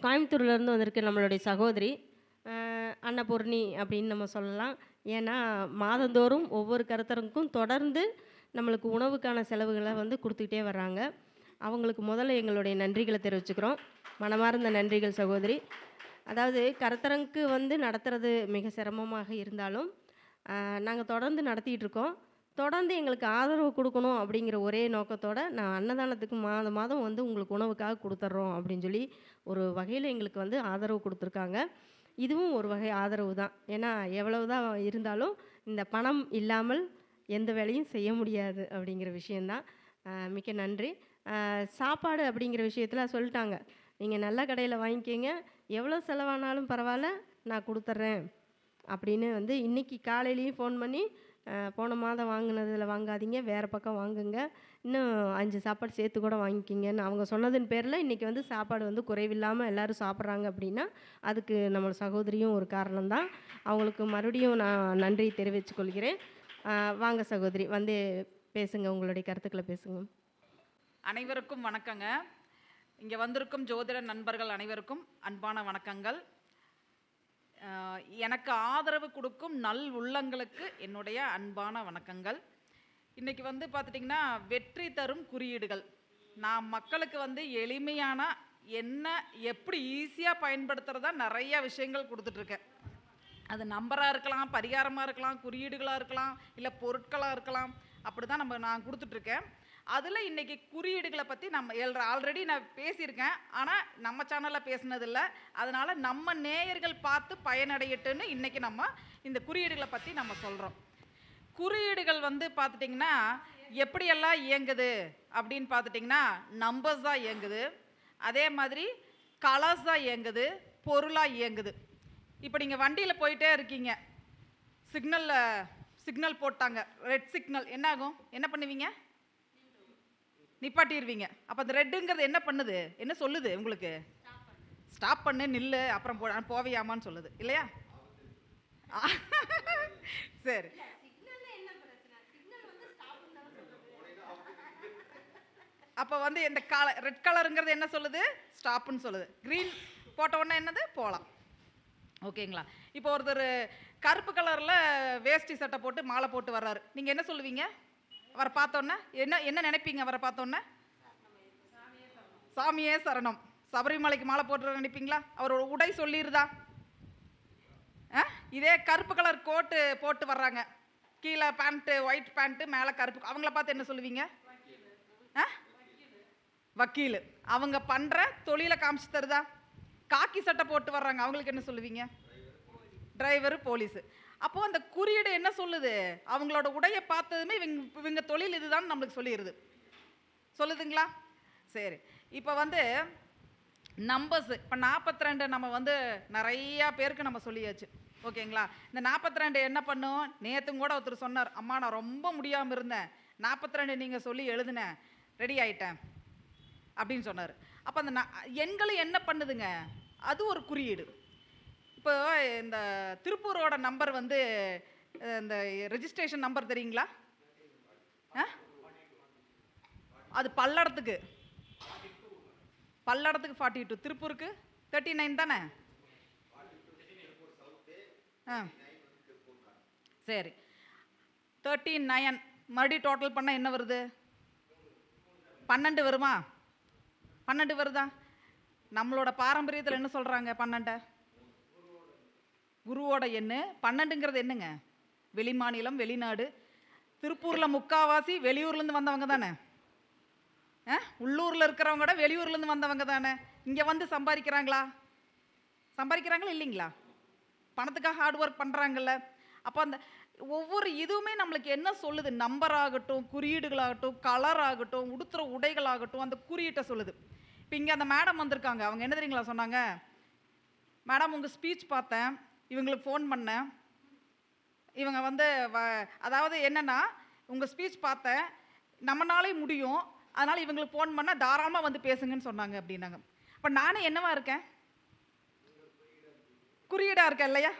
கோயம்புத்தூர்லேருந்து வந்திருக்கு நம்மளுடைய சகோதரி. அன்னபூர்ணி அப்படின்னு நம்ம சொல்லலாம். ஏன்னா, மாதந்தோறும் ஒவ்வொரு கருத்தரங்குக்கும் தொடர்ந்து நம்மளுக்கு உணவுக்கான செலவுகள வந்து குடுத்துக்கிட்டே வர்றாங்க. அவங்களுக்கு முதல்ல எங்களுடைய நன்றிகள தெரிவிச்சுக்கிறோம். மனமார்ந்த நன்றிகள் சகோதரி. அதாவது கருத்தரங்குக்கு வந்து நடத்துறது மிக சிரமமாக இருந்தாலும், நாங்க தொடர்ந்து நடத்திட்டு இருக்கோம். தொடர்ந்து எங்களுக்கு ஆதரவு குடுக்கணும் அப்படிங்கிற ஒரே நோக்கத்தோட, நான் அன்னதானத்துக்கு மாதம் மாதம் வந்து உங்களுக்கு உணவுக்காக குடுத்துர்றோம் அப்படின்னு சொல்லி, ஒரு வகையில எங்களுக்கு வந்து ஆதரவு குடுத்துருக்காங்க. இதுவும் ஒரு வகை ஆதரவு தான். ஏன்னா, எவ்வளவு தான் இருந்தாலும், இந்த பணம் இல்லாமல் எந்த வேலையும் செய்ய முடியாது அப்படிங்கிற விஷயம் தான். மிக்க நன்றி. சாப்பாடு அப்படிங்கிற விஷயத்துல சொல்ட்டாங்க. "நீங்க நல்ல கடையில வாங்கிக்கங்க. எவ்வளோ செலவானாலும் பரவால்ல, நான் குடுத்துர்றேன்." அப்படின்னு வந்து இன்னைக்கு காலையிலயும் ஃபோன் பண்ணி, போன மாதம் வாங்குனதுல வாங்காதீங்க, வேற பக்கம் வாங்குங்க. இன்னும் 5 சாப்பாடு சேர்த்து கூட வாங்கிக்கிங்கன்னு அவங்க சொன்னதின் பேர்ல இன்னைக்கு வந்து சாப்பாடு வந்து குறைவில்லாம எல்லாரும் சாப்பிட்றாங்க அப்படின்னா, அதுக்கு நம்ம சகோதரியும் ஒரு காரணம் தான். அவங்களுக்கு மறுபடியும் நான் நன்றி தெரிவித்துக் கொள்கிறேன். வாங்க சகோதரி, வந்து பேசுங்க. உங்களுடைய கருத்துக்கள பேசுங்க. அனைவருக்கும் வணக்கங்க. இங்கே வந்திருக்கும் ஜோதிட நண்பர்கள் அனைவருக்கும் அன்பான வணக்கங்கள். எனக்கு ஆதரவு கொடுக்கும் நல் உள்ளங்களுக்கு என்னுடைய அன்பான வணக்கங்கள். இன்றைக்கி வந்து பார்த்துட்டிங்கன்னா, வெற்றி தரும் குறியீடுகள். நான் மக்களுக்கு வந்து எளிமையான என்ன எப்படி ஈஸியாக பயன்படுத்துகிறதா நிறைய விஷயங்கள் கொடுத்துட்ருக்கேன். அது நம்பராக இருக்கலாம், பரிகாரமாக இருக்கலாம், குறியீடுகளாக இருக்கலாம், இல்லை பொருட்களாக இருக்கலாம். அப்படி தான் நான் கொடுத்துட்ருக்கேன். அதில் இன்றைக்கி குறியீடுகளை பற்றி நம்ம ஆல்ரெடி நான் பேசியிருக்கேன். ஆனால் நம்ம சேனலில் பேசினதில்ல. அதனால் நம்ம நேயர்கள் பார்த்து பயனடையட்டுன்னு இன்றைக்கி நம்ம இந்த குறியீடுகளை பற்றி நம்ம சொல்கிறோம். குறியீடுகள் வந்து பார்த்துட்டிங்கன்னா எப்படியெல்லாம் இயங்குது அப்படின்னு பார்த்துட்டிங்கன்னா, நம்பர்ஸ் தான் இயங்குது. அதே மாதிரி கலர்ஸ் தான் இயங்குது, பொருளாக இயங்குது. இப்போ நீங்கள் வண்டியில் போயிட்டே இருக்கீங்க, சிக்னல் போட்டாங்க, ரெட் சிக்னல். என்ன ஆகும்? என்ன பண்ணுவீங்க? நிப்பாட்டிடுவீங்க. அப்போ அந்த ரெட்டுங்கிறது என்ன பண்ணுது? என்ன சொல்லுது உங்களுக்கு? ஸ்டாப் பண்ணு, நில்லு, அப்புறம் போவியாமான்னு சொல்லுது இல்லையா? சரி. அப்போ வந்து இந்த ரெட் கலருங்கிறது என்ன சொல்லுது? ஸ்டாப்புன்னு சொல்லுது. க்ரீன் போட்ட உடனே என்னது? போகலாம். ஓகேங்களா? இப்போ ஒருத்தர் கருப்பு கலரில் வேஷ்டி சட்டை போட்டு மாலை போட்டு வர்றாரு. நீங்கள் என்ன சொல்லுவீங்க அவரை பார்த்தோன்னே? என்ன நினைப்பீங்க அவரை பார்த்தோன்னே? சாமியே சரணம். சபரிமலைக்கு மாலை போட்டு நினைப்பீங்களா? அவரோட உடை சொல்லிடுதா? இதே கருப்பு கலர் கோட்டு போட்டு வர்றாங்க, கீழே பேண்ட்டு ஒயிட் பேண்ட்டு, மேலே கருப்பு, அவங்கள பார்த்து என்ன சொல்லுவீங்க? வக்கீல். அவங்க பண்ணுற தொழிலை காமிச்சு தருதா? காக்கி சட்டை போட்டு வர்றாங்க, அவங்களுக்கு என்ன சொல்லுவீங்க? Driver, police. அப்போது அந்த குறியீடு என்ன சொல்லுது? அவங்களோட உடையை பார்த்ததுமே இவங்க தொழில் இதுதான் நம்மளுக்கு சொல்லிடுது. சொல்லுதுங்களா? சரி. இப்போ வந்து நம்பர்ஸு, இப்போ 42 நம்ம வந்து நிறையா பேருக்கு நம்ம சொல்லியாச்சு. ஓகேங்களா? இந்த 42 என்ன பண்ணும்? நேற்றுங்க கூட ஒருத்தர் சொன்னார், அம்மா நான் ரொம்ப முடியாமல் இருந்தேன், 42 நீங்கள் சொல்லி எழுதுனேன், ரெடி ஆகிட்டேன் அப்படின்னு சொன்னார். அப்போ அந்த எண்களும் என்ன பண்ணுதுங்க? அது ஒரு குறியீடு. இப்போ இந்த திருப்பூரோட நம்பர் வந்து இந்த ரெஜிஸ்ட்ரேஷன் நம்பர் தெரியுங்களா? அது பல்லடத்துக்கு 42, திருப்பூருக்கு 39 தானே? சரி, 39 மறுபடியும் டோட்டல் பண்ணால் என்ன வருது? 12 வருமா? 12 வருதா? நம்மளோட பாரம்பரியத்தில் என்ன சொல்கிறாங்க? 12 குருவோட எண்ணு. 12ங்கிறது என்னங்க? வெளிமாநிலம், வெளிநாடு. திருப்பூரில் முக்காவாசி வெளியூர்லேருந்து வந்தவங்க தானே? உள்ளூரில் இருக்கிறவங்க கூட வெளியூர்லேருந்து வந்தவங்க தானே? இங்கே வந்து சம்பாதிக்கிறாங்களா இல்லைங்களா? பணத்துக்காக ஹார்ட் ஒர்க் பண்ணுறாங்கல்ல. அப்போ அந்த ஒவ்வொரு இதுவுமே நம்மளுக்கு என்ன சொல்லுது? நம்பர் ஆகட்டும், குறியீடுகளாகட்டும், கலர் ஆகட்டும், உடுத்துகிற உடைகளாகட்டும், அந்த குறியீட்டை சொல்லுது. இப்போ இங்கே அந்த மேடம் வந்திருக்காங்க, அவங்க என்ன தெரியுங்களா சொன்னாங்க? மேடம் உங்கள் ஸ்பீச் பார்த்தேன், இவங்களுக்கு ஃபோன் பண்ணேன், இவங்க வந்து அதாவது என்னென்னா, உங்கள் ஸ்பீச் பார்த்தேன், நம்மளாலே முடியும், அதனால் இவங்களுக்கு ஃபோன் பண்ணால் தாராளமாக வந்து பேசுங்கன்னு சொன்னாங்க அப்படின்னாங்க. அப்போ நானே என்னவா இருக்கேன்? குறியீடாக இருக்கேன் இல்லையா?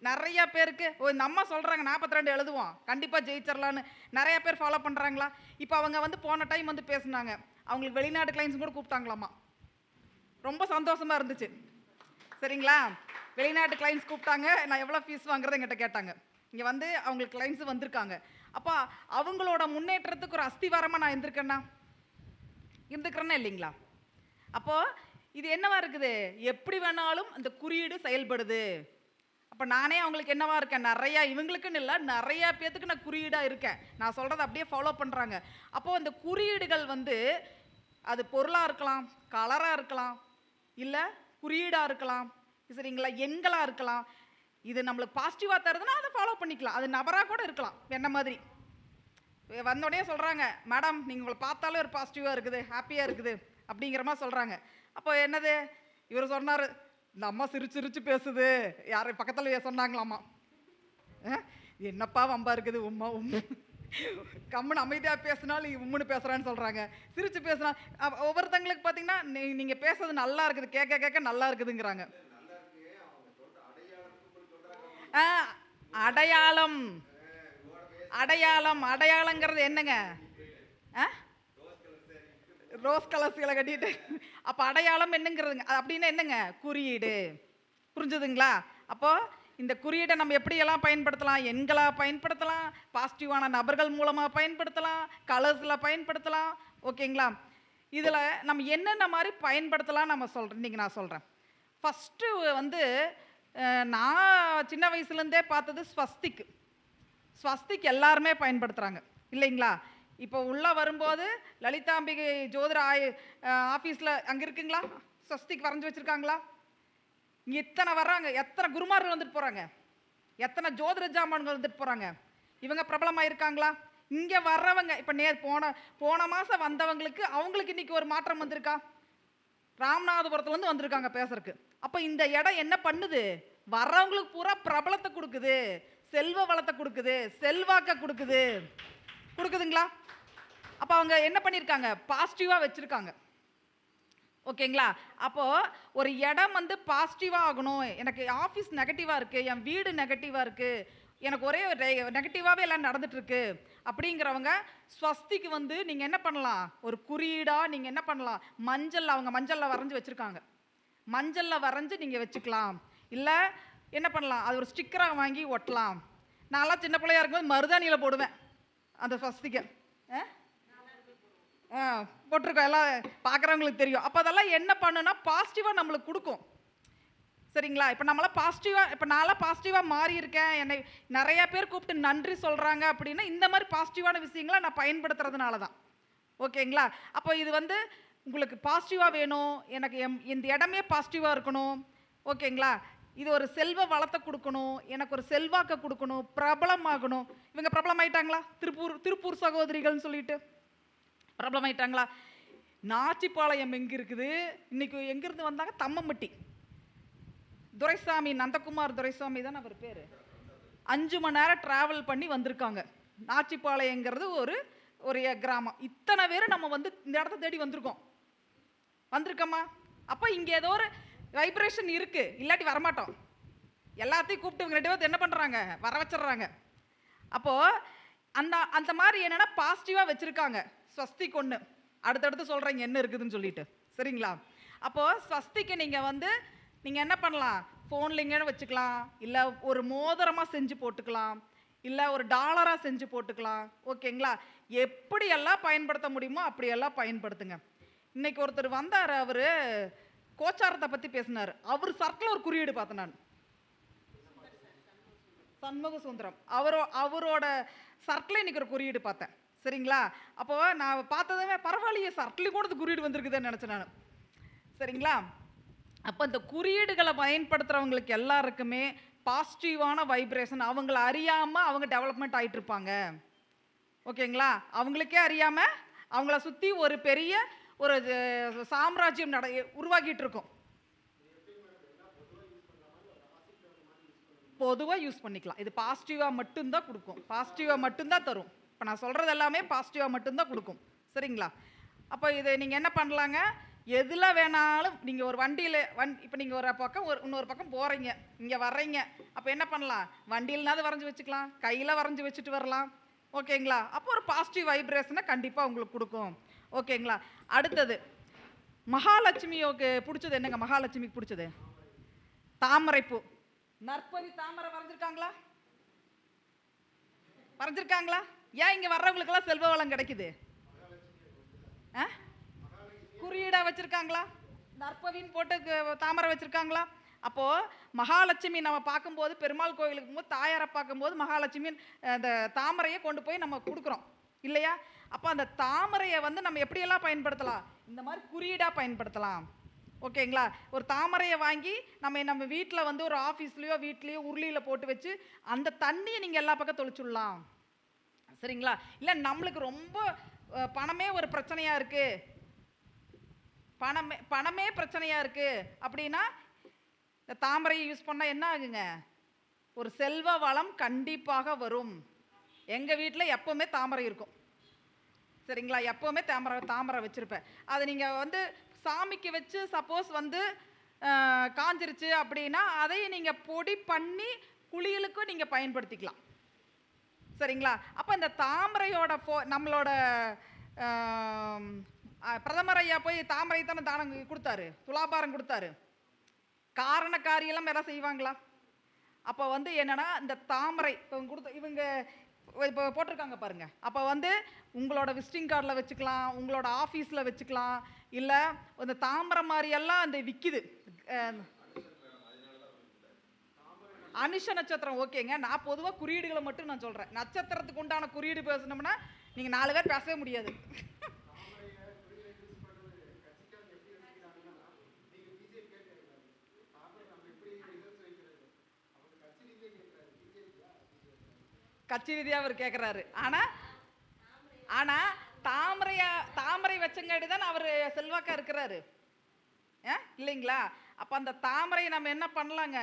நிறையா பேருக்கு இந்த அம்மா சொல்கிறாங்க 42 எழுதுவோம், கண்டிப்பாக ஜெயிச்சிடலான்னு நிறையா பேர் ஃபாலோ பண்ணுறாங்களா? இப்போ அவங்க வந்து போன டைம் வந்து பேசுனாங்க, அவங்களுக்கு வெளிநாடு கிளைண்ட்ஸ் கூட கூப்பிட்டாங்களாமா. ரொம்ப சந்தோஷமா இருந்துச்சு. சரிங்களா? வெளிநாட்டு கிளைண்ட்ஸ் கூப்பிட்டாங்க. நான் எவ்வளோ ஃபீஸ் வாங்குறது என்கிட்ட கேட்டாங்க. இங்கே வந்து அவங்களுக்கு கிளைண்ட்ஸ் வந்திருக்காங்க. அப்போ அவங்களோட முன்னேற்றத்துக்கு ஒரு அஸ்திவாரமாக நான் இருந்துக்கிறேன்னா இல்லைங்களா? அப்போ இது என்னவா இருக்குது? எப்படி வேணாலும் அந்த குறியீடு செயல்படுது. அப்போ நானே அவங்களுக்கு என்னவா இருக்கேன்? நிறையா இவங்களுக்குன்னு இல்லை, நிறையா பேத்துக்கு நான் குறியீடாக இருக்கேன். நான் சொல்கிறத அப்படியே ஃபாலோ பண்ணுறாங்க. அப்போது அந்த குறியீடுகள் வந்து அது பொருளாக இருக்கலாம், கலராக இருக்கலாம், இல்லை குறியீடாக இருக்கலாம், சரிங்களா, எண்களாக இருக்கலாம். இது நம்மளுக்கு பாசிட்டிவாக தருதுன்னா அதை ஃபாலோ பண்ணிக்கலாம். அது நபராக கூட இருக்கலாம். என்ன மாதிரி வந்தோடனே சொல்கிறாங்க, மேடம் நீங்கள் உங்களை பார்த்தாலே ஒரு பாசிட்டிவாக இருக்குது, ஹாப்பியாக இருக்குது அப்படிங்கிற மாதிரி சொல்கிறாங்க. அப்போ என்னது, இவர் சொன்னார், இந்த அம்மா சிரிச்சு சிரிச்சு பேசுது, யார் பக்கத்தில் சொன்னாங்களாம்மா, என்னப்பா வம்பா இருக்குது, உம்மா கம்முன்னு அமைதியாக பேசினாலும் உம்முன்னு பேசுகிறான்னு சொல்கிறாங்க. சிரிச்சு பேசுனா ஒவ்வொருத்தங்களுக்கு பார்த்தீங்கன்னா நீங்கள் பேசுறது நல்லா இருக்குது, கேட்க கேட்க நல்லா இருக்குதுங்கிறாங்க. அடையாளம் அடையாளம் அடையாளங்கிறது என்னங்க? ரோஸ் கலர் சீலை கட்டிட்டு அப்போ அடையாளம் என்னங்கிறதுங்க, அப்படின்னா என்னங்க? குறியீடு. புரிஞ்சுதுங்களா? அப்போ இந்த குறியீடை நம்ம எப்படியெல்லாம் பயன்படுத்தலாம்? எண்களாக பயன்படுத்தலாம், பாசிட்டிவான நபர்கள் மூலமாக பயன்படுத்தலாம், கலர்ஸில் பயன்படுத்தலாம். ஓகேங்களா? இதில் நம்ம என்னென்ன மாதிரி பயன்படுத்தலாம் நம்ம சொல்கிறேன். இன்றைக்கி நான் சொல்கிறேன். ஃபஸ்ட்டு வந்து நான் சின்ன வயசுலேருந்தே பார்த்தது ஸ்வஸ்திக். ஸ்வஸ்திக் எல்லாருமே பயன்படுத்துகிறாங்க இல்லைங்களா? இப்போ உள்ளே வரும்போது லலிதாம்பிகை ஜோதிட ஆஃபீஸில் அங்கே இருக்குங்களா? ஸ்வஸ்திக் வரைஞ்சி வச்சுருக்காங்களா? இங்கே இத்தனை வர்றாங்க, எத்தனை குருமார்கள் வந்துட்டு போகிறாங்க, எத்தனை ஜோதிட ஜாமான்கள் வந்துட்டு போகிறாங்க. இவங்க பிரபலமாக இருக்காங்களா? இங்கே வர்றவங்க இப்போ போன மாதம் வந்தவங்களுக்கு அவங்களுக்கு இன்றைக்கி ஒரு மாற்றம் வந்திருக்கா? ராமநாதபுரத்துலேருந்து வந்திருக்காங்க பேசுறதுக்கு. அப்போ இந்த இடம் என்ன பண்ணுது? வர்றவங்களுக்கு பூரா பிரபலத்தை கொடுக்குது, செல்வ வளத்தை கொடுக்குது, செல்வாக்க கொடுக்குதுங்களா? அப்போ அவங்க என்ன பண்ணியிருக்காங்க? பாசிட்டிவாக வச்சுருக்காங்க. ஓகேங்களா? அப்போது ஒரு இடம் வந்து பாசிட்டிவாக ஆகணும், எனக்கு ஆஃபீஸ் நெகட்டிவாக இருக்குது, என் வீடு நெகட்டிவாக இருக்குது, எனக்கு ஒரே நெகட்டிவாகவே எல்லாம் நடந்துட்டுருக்கு அப்படிங்கிறவங்க ஸ்வஸ்திக்கு வந்து நீங்கள் என்ன பண்ணலாம்? ஒரு குறியீடாக நீங்கள் என்ன பண்ணலாம்? அவங்க மஞ்சளில் வரைஞ்சி வச்சுருக்காங்க, மஞ்சளில் வரைஞ்சி நீங்கள் வச்சுக்கலாம். இல்லை என்ன பண்ணலாம்? அது ஒரு ஸ்டிக்கராக வாங்கி ஒட்டலாம். நான்லாம் சின்ன பிள்ளையா இருக்கும்போது மருதாணியில் போடுவேன் அந்த ஸ்வஸ்திக்கை. போட்டிருக்கோம், எல்லாம் பார்க்குறவங்களுக்கு தெரியும். அப்போ அதெல்லாம் என்ன பண்ணுன்னா பாசிட்டிவாக நம்மளுக்கு கொடுக்கும். சரிங்களா? இப்போ நான்லாம் பாசிட்டிவாக மாறி இருக்கேன், என்னை நிறையா பேர் கூப்பிட்டு நன்றி சொல்கிறாங்க அப்படின்னா இந்த மாதிரி பாசிட்டிவான விஷயங்களை நான் பயன்படுத்துறதுனால தான். ஓகேங்களா? அப்போ இது வந்து உங்களுக்கு பாசிட்டிவாக வேணும், எனக்கு இந்த இடமே பாசிட்டிவாக இருக்கணும். ஓகேங்களா? இது ஒரு செல்வ வளத்தை கொடுக்கணும், எனக்கு ஒரு செல்வாக்கை கொடுக்கணும், பிரபலமாகணும். இவங்க பிரபலமாயிட்டாங்களா? திருப்பூர் சகோதரிகள்னு சொல்லிட்டு பிரபலமாயிட்டாங்களா? நாச்சிப்பாளையம் எங்கே இருக்குது? இன்னைக்கு எங்கேருந்து வந்தாங்க? தம்மம்பட்டி துரைசாமி, நந்தகுமார் துரைசாமி தான் அவர் பேர். 5 மணி நேரம் ட்ராவல் பண்ணி வந்திருக்காங்க. நாச்சிப்பாளையங்கிறது ஒரு கிராமம். இத்தனை பேர் நம்ம வந்து இந்த இடத்த தேடி வந்திருக்கோமா? அப்போ இங்கே ஏதோ ஒரு வைப்ரேஷன் இருக்குது, இல்லாட்டி வரமாட்டோம். எல்லாத்தையும் கூப்பிட்டு இவங்க 2 பேர்த்து என்ன பண்ணுறாங்க? வர வச்சிடுறாங்க. அப்போது அந்த மாதிரி என்னென்னா பாசிட்டிவாக வச்சுருக்காங்க. ஸ்வஸ்திக் ஒன்று, அடுத்தடுத்து சொல்கிறீங்க என்ன இருக்குதுன்னு சொல்லிட்டு. சரிங்களா? அப்போது ஸ்வஸ்திக்கு நீங்கள் என்ன பண்ணலாம்? ஃபோன்லிங்கன்னு வச்சுக்கலாம், இல்லை ஒரு மோதிரமாக செஞ்சு போட்டுக்கலாம், இல்லை ஒரு டாலராக செஞ்சு போட்டுக்கலாம். ஓகேங்களா? எப்படியெல்லாம் பயன்படுத்த முடியுமோ அப்படியெல்லாம் பயன்படுத்துங்க. இன்னைக்கு ஒருத்தர் வந்தார், அவர் கோச்சாரத்தை பற்றி பேசினார். அவர் சர்க்கிள் ஒரு குறியீடு பார்த்தேன் நான், சண்முக சுந்தரம். அவரோட சர்க்கிள் இன்னைக்கு ஒரு குறியீடு பார்த்தேன். சரிங்களா? அப்போது நான் பார்த்ததுமே பரவாயில்லையே, சர்க்கிள் கூட குறியீடு வந்திருக்குதுன்னு நினச்சேன் நான். சரிங்களா? அப்போ இந்த குறியீடுகளை பயன்படுத்துகிறவங்களுக்கு எல்லாருக்குமே பாசிட்டிவான வைப்ரேஷன், அவங்கள அறியாமல் அவங்க டெவலப்மெண்ட் ஆகிட்டு இருப்பாங்க. ஓகேங்களா? அவங்களுக்கே அறியாமல் அவங்கள சுற்றி ஒரு பெரிய ஒரு சாம்ராஜ்யம் உருவாக்கிட்டு இருக்கும். பொதுவாக யூஸ் பண்ணிக்கலாம். இது பாசிட்டிவாக மட்டும்தான் கொடுக்கும், பாசிட்டிவாக மட்டும்தான் தரும். இப்போ நான் சொல்கிறது எல்லாமே பாசிட்டிவாக மட்டும்தான் கொடுக்கும். சரிங்களா? அப்போ இது நீங்கள் என்ன பண்ணலாங்க? எதில் வேணாலும் நீங்கள் ஒரு வண்டியில் இப்போ நீங்கள் ஒரு பக்கம் இன்னொரு பக்கம் போகிறீங்க, இங்கே வர்றீங்க, அப்போ என்ன பண்ணலாம்? வண்டியில்னாவது வரைஞ்சி வச்சுக்கலாம், கையில் வரைஞ்சி வச்சுட்டு வரலாம். ஓகேங்களா? அப்போ ஒரு பாசிட்டிவ் வைப்ரேஷனை கண்டிப்பாக உங்களுக்கு கொடுக்கும். ஓகேங்களா? அடுத்தது மகாலட்சுமியோக்கு பிடிச்சது என்னங்க? மகாலட்சுமிக்கு பிடிச்சது தாமரைப்பூ. நற்பவி தாமரை வரைஞ்சிருக்காங்களா? வரைஞ்சிருக்காங்களா? ஏன் இங்க வர்றவங்களுக்கெல்லாம் செல்வ வளம் கிடைக்குது? குறியீடா வச்சிருக்காங்களா? நற்பவின்னு போட்டு தாமரை வச்சிருக்காங்களா? அப்போ மகாலட்சுமி நம்ம பார்க்கும்போது, பெருமாள் கோயிலுக்கு போது தாயாரை பார்க்கும்போது மகாலட்சுமி அந்த தாமரையை கொண்டு போய் நம்ம கொடுக்குறோம் இல்லையா? அப்போ அந்த தாமரையை வந்து நம்ம எப்படியெல்லாம் பயன்படுத்தலாம்? இந்த மாதிரி குறியீடா பயன்படுத்தலாம். ஓகேங்களா? ஒரு தாமரையை வாங்கி நம்ம வீட்டில் வந்து ஒரு ஆஃபீஸ்லேயோ வீட்லேயோ உருளியில் போட்டு வச்சு அந்த தண்ணியை நீங்கள் எல்லா பக்கம் தொளிச்சுடலாம். சரிங்களா? இல்லை நம்மளுக்கு ரொம்ப பணமே ஒரு பிரச்சனையாக இருக்குது, பணமே பிரச்சனையாக இருக்குது அப்படின்னா இந்த தாமரையை யூஸ் பண்ணால் என்ன ஆகுங்க? ஒரு செல்வ வளம் கண்டிப்பாக வரும். எங்கள் வீட்டில் எப்போவுமே தாமரை இருக்கும். சரிங்களா? எப்போவுமே தாமரை வச்சுருப்பேன். அதை நீங்கள் வந்து சாமிக்கு வச்சு சப்போஸ் வந்து காஞ்சிருச்சு அப்படின்னா அதையும் நீங்கள் பொடி பண்ணி குளியலுக்கும் நீங்கள் பயன்படுத்திக்கலாம். சரிங்களா? அப்போ இந்த தாமரையோட நம்மளோட பிரதமர் ஐயா போய் தாமரை தானே தானம் கொடுத்தாரு, துலாபாரம் கொடுத்தாரு. காரணக்காரியெல்லாம் வேலை செய்வாங்களா? அப்போ வந்து என்னன்னா இந்த தாமரை இவங்க இப்போ போட்டிருக்காங்க பாருங்க. அப்போ வந்து உங்களோட விசிட்டிங் கார்டில் வச்சுக்கலாம், உங்களோட ஆஃபீஸில் வச்சுக்கலாம். இல்லை இந்த தாமரை மாதிரியெல்லாம் அந்த விற்கிது. அனுஷ நட்சத்திரம் ஓகேங்க. நான் பொதுவாக குறியீடுகளை மட்டும் நான் சொல்கிறேன். நட்சத்திரத்துக்கு உண்டான குறியீடு பேசணும்னா நீங்கள் 4 பேர் பேசவே முடியாது. கட்சி ரீதியாக அவர் கேட்குறாரு. ஆனால் தாமரை வச்சங்காடி தான் அவர் செல்வாக்கா இருக்கிறாரு இல்லைங்களா? அப்போ அந்த தாமரை நம்ம என்ன பண்ணலாங்க?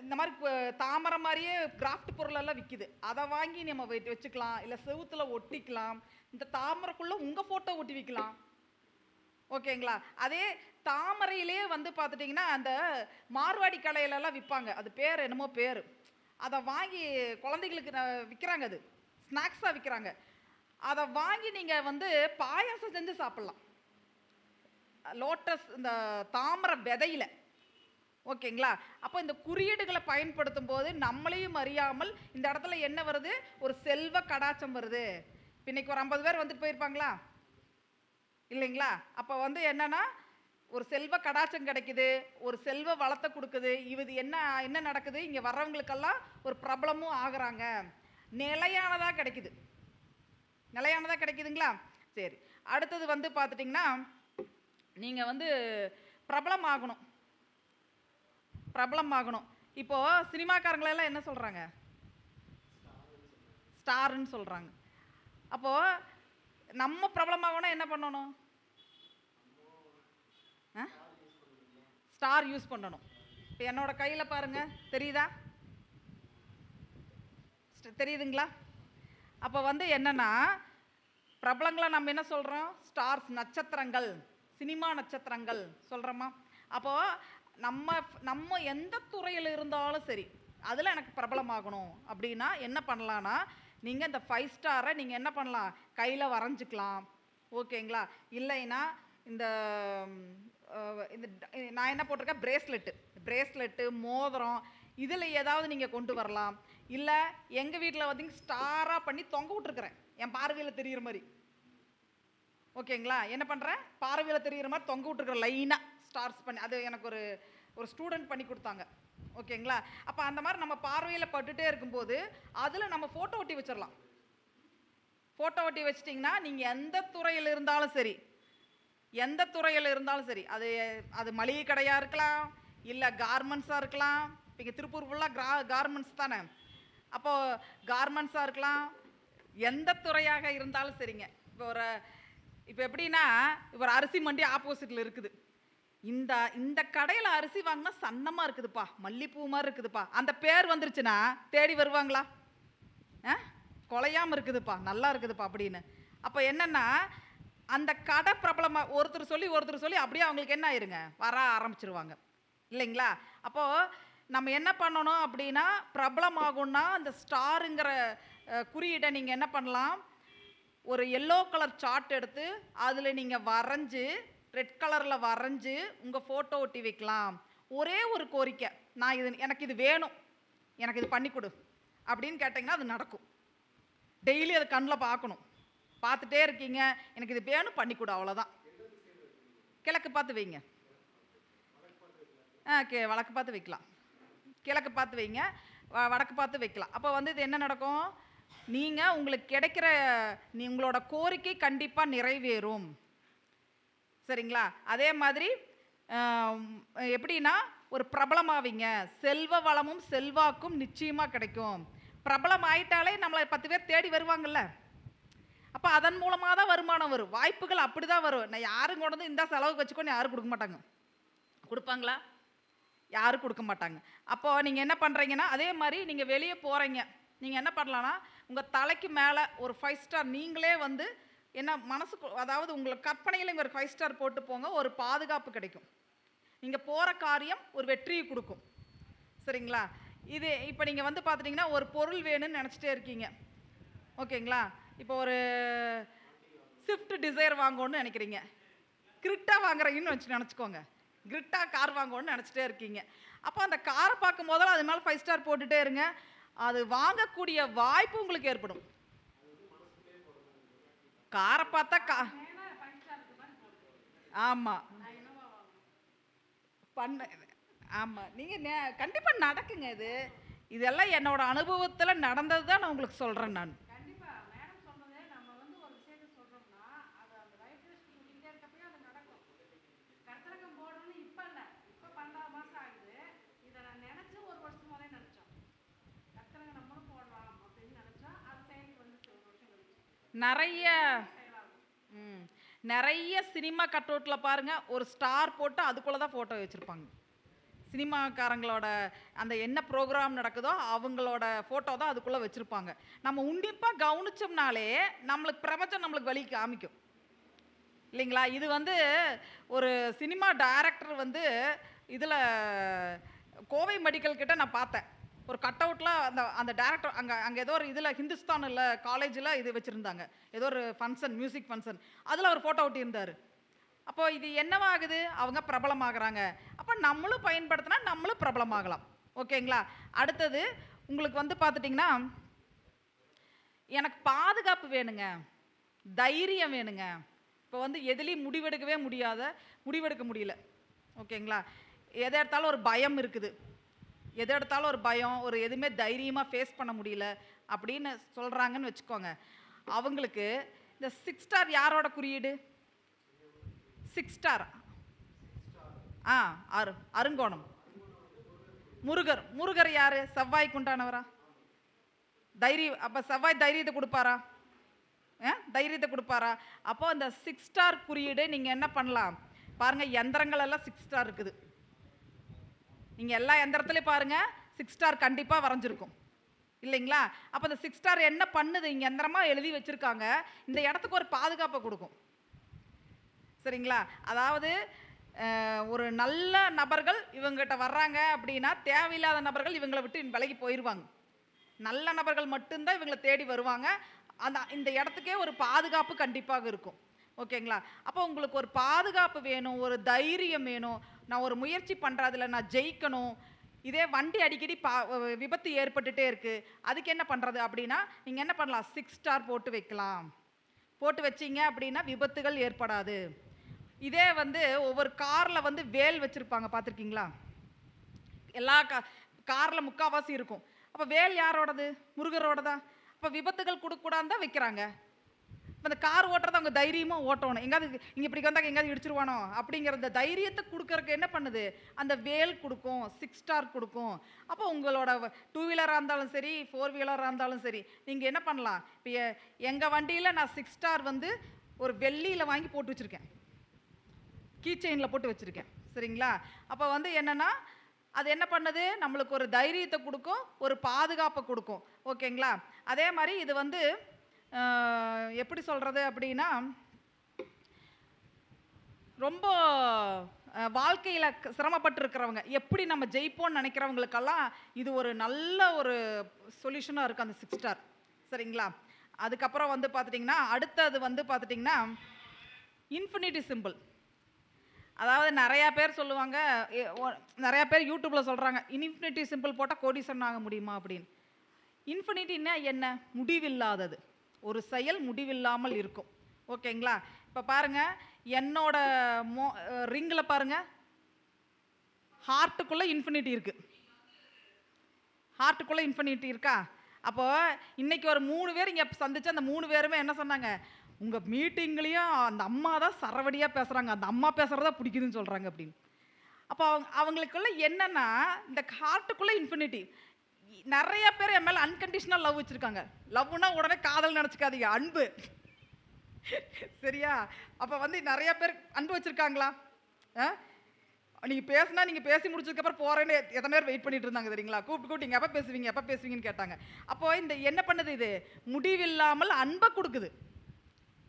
இந்த மாதிரி தாமரை மாதிரியே கிராஃப்ட் பொருள் எல்லாம் விற்கிது. அதை வாங்கி நம்ம வச்சுக்கலாம், இல்லை செவுத்துல ஒட்டிக்கலாம். இந்த தாமரைக்குள்ள உங்கள் ஃபோட்டோ ஒட்டி வைக்கலாம். ஓகேங்களா? அதே தாமரையிலே வந்து பார்த்துட்டிங்கன்னா அந்த மார்வாடி கடையிலெல்லாம் விற்பாங்க. அது பேர் என்னமோ பேர். அதை வாங்கி குழந்தைகளுக்கு விற்கிறாங்க. அது ஸ்நாக்ஸாக விற்கிறாங்க. அதை வாங்கி நீங்கள் வந்து பாயாசம் செஞ்சு சாப்பிட்லாம். லோட்டஸ் இந்த தாமரை விதையில. ஓகேங்களா? அப்போ இந்த குறியீடுகளை பயன்படுத்தும் போது நம்மளையும் அறியாமல் இந்த இடத்துல என்ன வருது? ஒரு செல்வ கடாச்சம் வருது. இன்னைக்கு ஒரு 50 பேர் வந்துட்டு போயிருப்பாங்களா இல்லைங்களா? அப்போ வந்து என்னன்னா ஒரு செல்வ கடாச்சம் கிடைக்குது, ஒரு செல்வ வளத்தை கொடுக்குது. இது என்ன நடக்குது? இங்கே வர்றவங்களுக்கெல்லாம் ஒரு பிரபலமும் ஆகுறாங்க. நிலையானதாக கிடைக்குது. நிலையானதாக கிடைக்குதுங்களா? சரி, அடுத்தது வந்து பார்த்துட்டிங்கன்னா நீங்கள் வந்து பிரபலம் ஆகணும். இப்போது சினிமாக்காரங்களெல்லாம் என்ன சொல்கிறாங்க? ஸ்டாருன்னு சொல்கிறாங்க. அப்போது நம்ம பிரபலமாகணும் என்ன பண்ணணும்? ஸ்டார் யூஸ் பண்ணணும். இப்போ என்னோட கையில் பாருங்க, தெரியுதுங்களா? அப்போ வந்து என்னன்னா பிரபலங்களை நம்ம என்ன சொல்கிறோம்? ஸ்டார்ஸ், நட்சத்திரங்கள், சினிமா நட்சத்திரங்கள் சொல்கிறோமா? அப்போது நம்ம எந்த துறையில் இருந்தாலும் சரி, அதில் எனக்கு பிரபலமாகணும் அப்படின்னா என்ன பண்ணலான்னா நீங்கள் இந்த 5 ஸ்டாரை நீங்கள் என்ன பண்ணலாம்? கையில் வரைஞ்சிக்கலாம். ஓகேங்களா? இல்லைன்னா இந்த நான் என்ன போட்டிருக்கேன்? பிரேஸ்லெட்டு, மோதிரம், இதில் ஏதாவது நீங்கள் கொண்டு வரலாம். இல்லை எங்கள் வீட்டில் வந்து ஸ்டாராக பண்ணி தொங்க விட்டுருக்குறேன், என் பார்வையில் தெரிகிற மாதிரி. ஓகேங்களா? என்ன பண்ணுறேன்? பார்வையில் தெரிகிற மாதிரி தொங்க விட்டுருக்குறேன் லைனாக ஸ்டார்ஸ் பண்ணி. அது எனக்கு ஒரு ஸ்டூடெண்ட் பண்ணி கொடுத்தாங்க. ஓகேங்களா? அப்போ அந்த மாதிரி நம்ம பார்வையில் பட்டுட்டே இருக்கும்போது அதில் நம்ம ஃபோட்டோ ஒட்டி வச்சிடலாம். ஃபோட்டோ ஒட்டி வச்சிட்டிங்கன்னா நீங்கள் எந்த துறையில் இருந்தாலும் சரி, அது மளிகை கடையாக இருக்கலாம், இல்லை கார்மெண்ட்ஸாக இருக்கலாம். இப்போ இங்கே திருப்பூர் ஃபுல்லாக கார்மெண்ட்ஸ் தானே. அப்போது கார்மெண்ட்ஸாக இருக்கலாம், எந்த துறையாக இருந்தாலும் சரிங்க. இப்போ எப்படின்னா இப்போ ஒரு அரிசி மண்டி ஆப்போசிட்டில் இருக்குது. இந்த கடையில் அரிசி வாங்கினா சன்னமாக இருக்குதுப்பா, மல்லிப்பூ மாதிரி இருக்குதுப்பா, அந்த பேர் வந்துருச்சுன்னா தேடி வருவாங்களா? குலையாமல் இருக்குதுப்பா, நல்லா இருக்குதுப்பா அப்படின்னு. அப்போ என்னென்னா அந்த கடை பிரபலமாக ஒருத்தர் சொல்லி அப்படியே அவங்களுக்கு என்ன ஆயிருங்க? வர ஆரம்பிச்சிருவாங்க இல்லைங்களா? அப்போது நம்ம என்ன பண்ணணும் அப்படின்னா பிரபலமாகும்னா அந்த ஸ்டாருங்கிற குறியீடை நீங்கள் என்ன பண்ணலாம்? ஒரு எல்லோ கலர் சார்ட் எடுத்து அதில் நீங்கள் வரைஞ்சி ரெட் கலரில் வரைஞ்சி உங்கள் ஃபோட்டோ ஒட்டி வைக்கலாம். ஒரே ஒரு கோரிக்கை, நான் எனக்கு இது வேணும், எனக்கு இது பண்ணி கொடு அப்படின்னு கேட்டிங்கன்னா அது நடக்கும். டெய்லி அது கண்ணில் பார்க்கணும். பார்த்துட்டே இருக்கீங்க, எனக்கு இது வேணும் பண்ணி கொடு, அவ்வளோதான். கிழக்கு பார்த்து வைங்க. வடக்கு பார்த்து வைக்கலாம். கிழக்கு பார்த்து வைங்க, வடக்கு பார்த்து வைக்கலாம். அப்போ வந்து இது என்ன நடக்கும், நீங்கள் உங்களுக்கு கிடைக்கிற உங்களோட கோரிக்கை கண்டிப்பாக நிறைவேறும். சரிங்களா? அதே மாதிரி எப்படின்னா ஒரு பிரபலமாவீங்க, செல்வ வளமும் செல்வாக்கும் நிச்சயமாக கிடைக்கும். பிரபலம் ஆயிட்டாலே நம்மளை 10 பேர் தேடி வருவாங்கல்ல, அப்போ அதன் மூலமாக தான் வருமானம் வரும். வாய்ப்புகள் அப்படி தான் வரும். நான் யாரும் கொண்டு வந்து இந்த செலவுக்கு வச்சுக்கோன்னு யாரும் கொடுக்க மாட்டாங்க. கொடுப்பாங்களா? யாரும் கொடுக்க மாட்டாங்க. அப்போது நீங்கள் என்ன பண்ணுறீங்கன்னா, அதே மாதிரி நீங்கள் வெளியே போகிறீங்க, நீங்கள் என்ன பண்ணலான்னா உங்கள் தலைக்கு மேலே ஒரு 5 ஸ்டார் நீங்களே வந்து என்ன மனசுக்கு, அதாவது உங்களுக்கு கற்பனையில் ஒரு 5 ஸ்டார் போட்டு போங்க. ஒரு பாதுகாப்பு கிடைக்கும். நீங்கள் போகிற காரியம் ஒரு வெற்றியை கொடுக்கும். சரிங்களா? இது இப்போ நீங்கள் வந்து பார்த்துட்டிங்கன்னா ஒரு பொருள் வேணும்னு நினச்சிட்டே இருக்கீங்க. ஓகேங்களா? இப்போ ஒரு ஸ்விஃப்ட் டிசைர் வாங்கணும்னு நினைக்கிறீங்க, கிரிட்டா வாங்குறீங்கன்னு நினச்சிக்கோங்க. கிரிட்டா கார் வாங்கணும்னு நினச்சிட்டே இருக்கீங்க. அப்போ அந்த காரை பார்க்கும் போதெல்லாம் அது மேலே 5 ஸ்டார் போட்டுகிட்டே இருங்க. அது வாங்கக்கூடிய வாய்ப்பு உங்களுக்கு ஏற்படும். காரை பார்த்தா ஆமாம் ஆமாம், நீங்கள் கண்டிப்பாக நடக்குங்க. இதெல்லாம் என்னோட அனுபவத்தில் நடந்தது தான் நான் உங்களுக்கு சொல்கிறேன். நான் நிறைய சினிமா கட் அவுட்டில் பாருங்கள், ஒரு ஸ்டார் போட்டு அதுக்குள்ளே தான் ஃபோட்டோ வச்சுருப்பாங்க. சினிமாக்காரங்களோட அந்த என்ன ப்ரோக்ராம் நடக்குதோ அவங்களோட ஃபோட்டோ தான் அதுக்குள்ளே வச்சுருப்பாங்க. நம்ம உன்னிப்பாக கவனிச்சோம்னாலே நம்மளுக்கு பிரபஞ்சம் நம்மளுக்கு வழி காமிக்கும் இல்லைங்களா? இது வந்து ஒரு சினிமா டைரக்டர் வந்து இதில் கோவை மெடிக்கல் கிட்ட நான் பார்த்தேன். ஒரு கட் அவுட்டில் அந்த டேரக்டர் அங்கே ஏதோ ஒரு இதில் ஹிந்துஸ்தானில் காலேஜில் இது வச்சுருந்தாங்க, ஏதோ ஒரு ஃபங்க்ஷன், மியூசிக் ஃபங்க்ஷன், அதில் அவர் ஃபோட்டோ ஒட்டியிருந்தார். அப்போ இது என்னவாகுது, அவங்க பிரபலமாகறாங்க. அப்போ நம்மளும் பயன்படுத்தினா நம்மளும் பிரபலமாகலாம். ஓகேங்களா? அடுத்தது உங்களுக்கு வந்து பார்த்துட்டிங்கன்னா, எனக்கு பாதுகாப்பு வேணுங்க, தைரியம் வேணுங்க. இப்போ வந்து எதுலேயும் முடிவெடுக்க முடியல. ஓகேங்களா? எதை எடுத்தாலும் ஒரு பயம் இருக்குது, ஒரு எதுவுமே தைரியமாக ஃபேஸ் பண்ண முடியல அப்படின்னு சொல்கிறாங்கன்னு வச்சுக்கோங்க. அவங்களுக்கு இந்த 6 ஸ்டார் யாரோட குறியீடு? 6 ஸ்டார் அருங்கோணம். முருகர் யாரு? செவ்வாய்க்கு உண்டானவரா? அப்போ செவ்வாய் தைரியத்தை கொடுப்பாரா? அப்போ இந்த 6 ஸ்டார் குறியீடு நீங்கள் என்ன பண்ணலாம் பாருங்க. எந்திரங்கள் எல்லாம் 6 ஸ்டார் இருக்குது. நீங்கள் எல்லா எந்திரத்துலையும் பாருங்கள் 6 ஸ்டார் கண்டிப்பாக வரைஞ்சிருக்கும் இல்லைங்களா? அப்போ இந்த 6 ஸ்டார் என்ன பண்ணுது, இங்கே எந்திரமாக எழுதி வச்சுருக்காங்க, இந்த இடத்துக்கு ஒரு பாதுகாப்பை கொடுக்கும். சரிங்களா? அதாவது ஒரு நல்ல நபர்கள் இவங்ககிட்ட வர்றாங்க அப்படின்னா தேவையில்லாத நபர்கள் இவங்களை விட்டு விலகி போயிடுவாங்க. நல்ல நபர்கள் மட்டும்தான் இவங்களை தேடி வருவாங்க. இந்த இடத்துக்கே ஒரு பாதுகாப்பு கண்டிப்பாக இருக்கும். ஓகேங்களா? அப்போ உங்களுக்கு ஒரு பாதுகாப்பு வேணும், ஒரு தைரியம் வேணும். நான் ஒரு முயற்சி பண்ணுறதில்ல, நான் ஜெயிக்கணும். இதே வண்டி அடிக்கடி விபத்து ஏற்பட்டுகிட்டே இருக்குது, அதுக்கு என்ன பண்ணுறது அப்படின்னா நீங்கள் என்ன பண்ணலாம், 6 ஸ்டார் போட்டு வைக்கலாம். போட்டு வச்சிங்க அப்படின்னா விபத்துகள் ஏற்படாது. இதே வந்து ஒவ்வொரு காரில் வந்து வேல் வச்சுருப்பாங்க, பார்த்துருக்கீங்களா? எல்லா காரில் முக்கால்வாசி இருக்கும். அப்போ வேல் யாரோடது? முருகரோட தான். அப்போ விபத்துகள் கொடுக்கூடாது தான் வைக்கிறாங்க. இப்போ இந்த கார் ஓட்டுறத அவங்க தைரியமாக ஓட்டணும். எங்கேயாவது இங்கே இப்படி வந்தால் எங்கேயாவது இடிச்சிருவானோ அப்படிங்கிற அந்த தைரியத்தை கொடுக்கறதுக்கு என்ன பண்ணுது, அந்த வேல் கொடுக்கும், 6 ஸ்டார் கொடுக்கும். அப்போ உங்களோட 2 வீலராக இருந்தாலும் சரி, 4 வீலராக இருந்தாலும் சரி, நீங்கள் என்ன பண்ணலாம். இப்போ எங்கள் வண்டியில் நான் 6 ஸ்டார் வந்து ஒரு வெள்ளியில் வாங்கி போட்டு வச்சுருக்கேன், கீ செயினில் போட்டு வச்சுருக்கேன். சரிங்களா? அப்போ வந்து என்னென்னா அது என்ன பண்ணுது, நம்மளுக்கு ஒரு தைரியத்தை கொடுக்கும், ஒரு பாதுகாப்பை கொடுக்கும். ஓகேங்களா? அதே மாதிரி இது வந்து எப்படி சொல்கிறது அப்படின்னா, ரொம்ப வாழ்க்கையில் சிரமப்பட்டுருக்கிறவங்க, எப்படி நம்ம ஜெயிப்போம்னு நினைக்கிறவங்களுக்கெல்லாம் இது ஒரு நல்ல ஒரு சொல்யூஷனாக இருக்குது அந்த 6 ஸ்டார். சரிங்களா? அதுக்கப்புறம் வந்து பார்த்துட்டிங்கன்னா அடுத்தது வந்து பார்த்துட்டிங்கன்னா இன்ஃபினிட்டி சிம்பிள். அதாவது நெறையா பேர் சொல்லுவாங்க, நெறையா பேர் யூடியூப்ல சொல்றாங்க, இன்ஃபினிட்டி சிம்பிள் போட்டா கோடீஸ்வரன் ஆக முடியுமா அப்படின்னு. இன்ஃபினிட்டின்னா என்ன? முடிவில்லாதது. ஒரு செயல் முடிவில்லாமல் இருக்கும். ஓகேங்களா? இப்ப பாருங்க, என்னோட ரிங்ல பாருங்க, ஹார்ட்டுக்குள்ள இன்ஃபினிட்டி இருக்கு. ஹார்ட்டுக்குள்ள இன்ஃபினிட்டி இருக்கா? அப்போ இன்னைக்கு ஒரு 3 பேர் இங்க சந்திச்சு அந்த 3 பேருமே என்ன சொன்னாங்க? உங்க மீட்டிங்லயும் அந்த அம்மா தான் சரவடியா பேசுறாங்க. அந்த அம்மா பேசுறதா பிடிக்குதுன்னு சொல்றாங்க அப்படின்னு. அப்போ அவங்களுக்குள்ள என்னன்னா, இந்த ஹார்ட்டுக்குள்ள இன்ஃபினிட்டி. நெறைய பேர் என் மேல அன்கண்டிஷனல் லவ் வச்சிருக்காங்க. லவ்னா உடனே காதல் நெனச்சுக்காதீங்க. அன்பு. சரியா? அப்ப வந்து நெறைய பேர் அன்பு வச்சிருக்காங்களா? அ நீங்க பேசுனா, நீங்க பேசி முடிச்சதுக்கு அப்புறம் போறேன்னு எத்தன நேரம் வெயிட் பண்ணிட்டு இருந்தாங்க தெரியுங்களா? கூப்பிட்டு நீங்க எப்ப பேசுவீங்க? எப்ப பேசுவீங்கன்னு கேட்டாங்க. அப்போ இந்த என்ன பண்ணுது இது? முடிவில்லாமல் அன்ப குடுக்குது.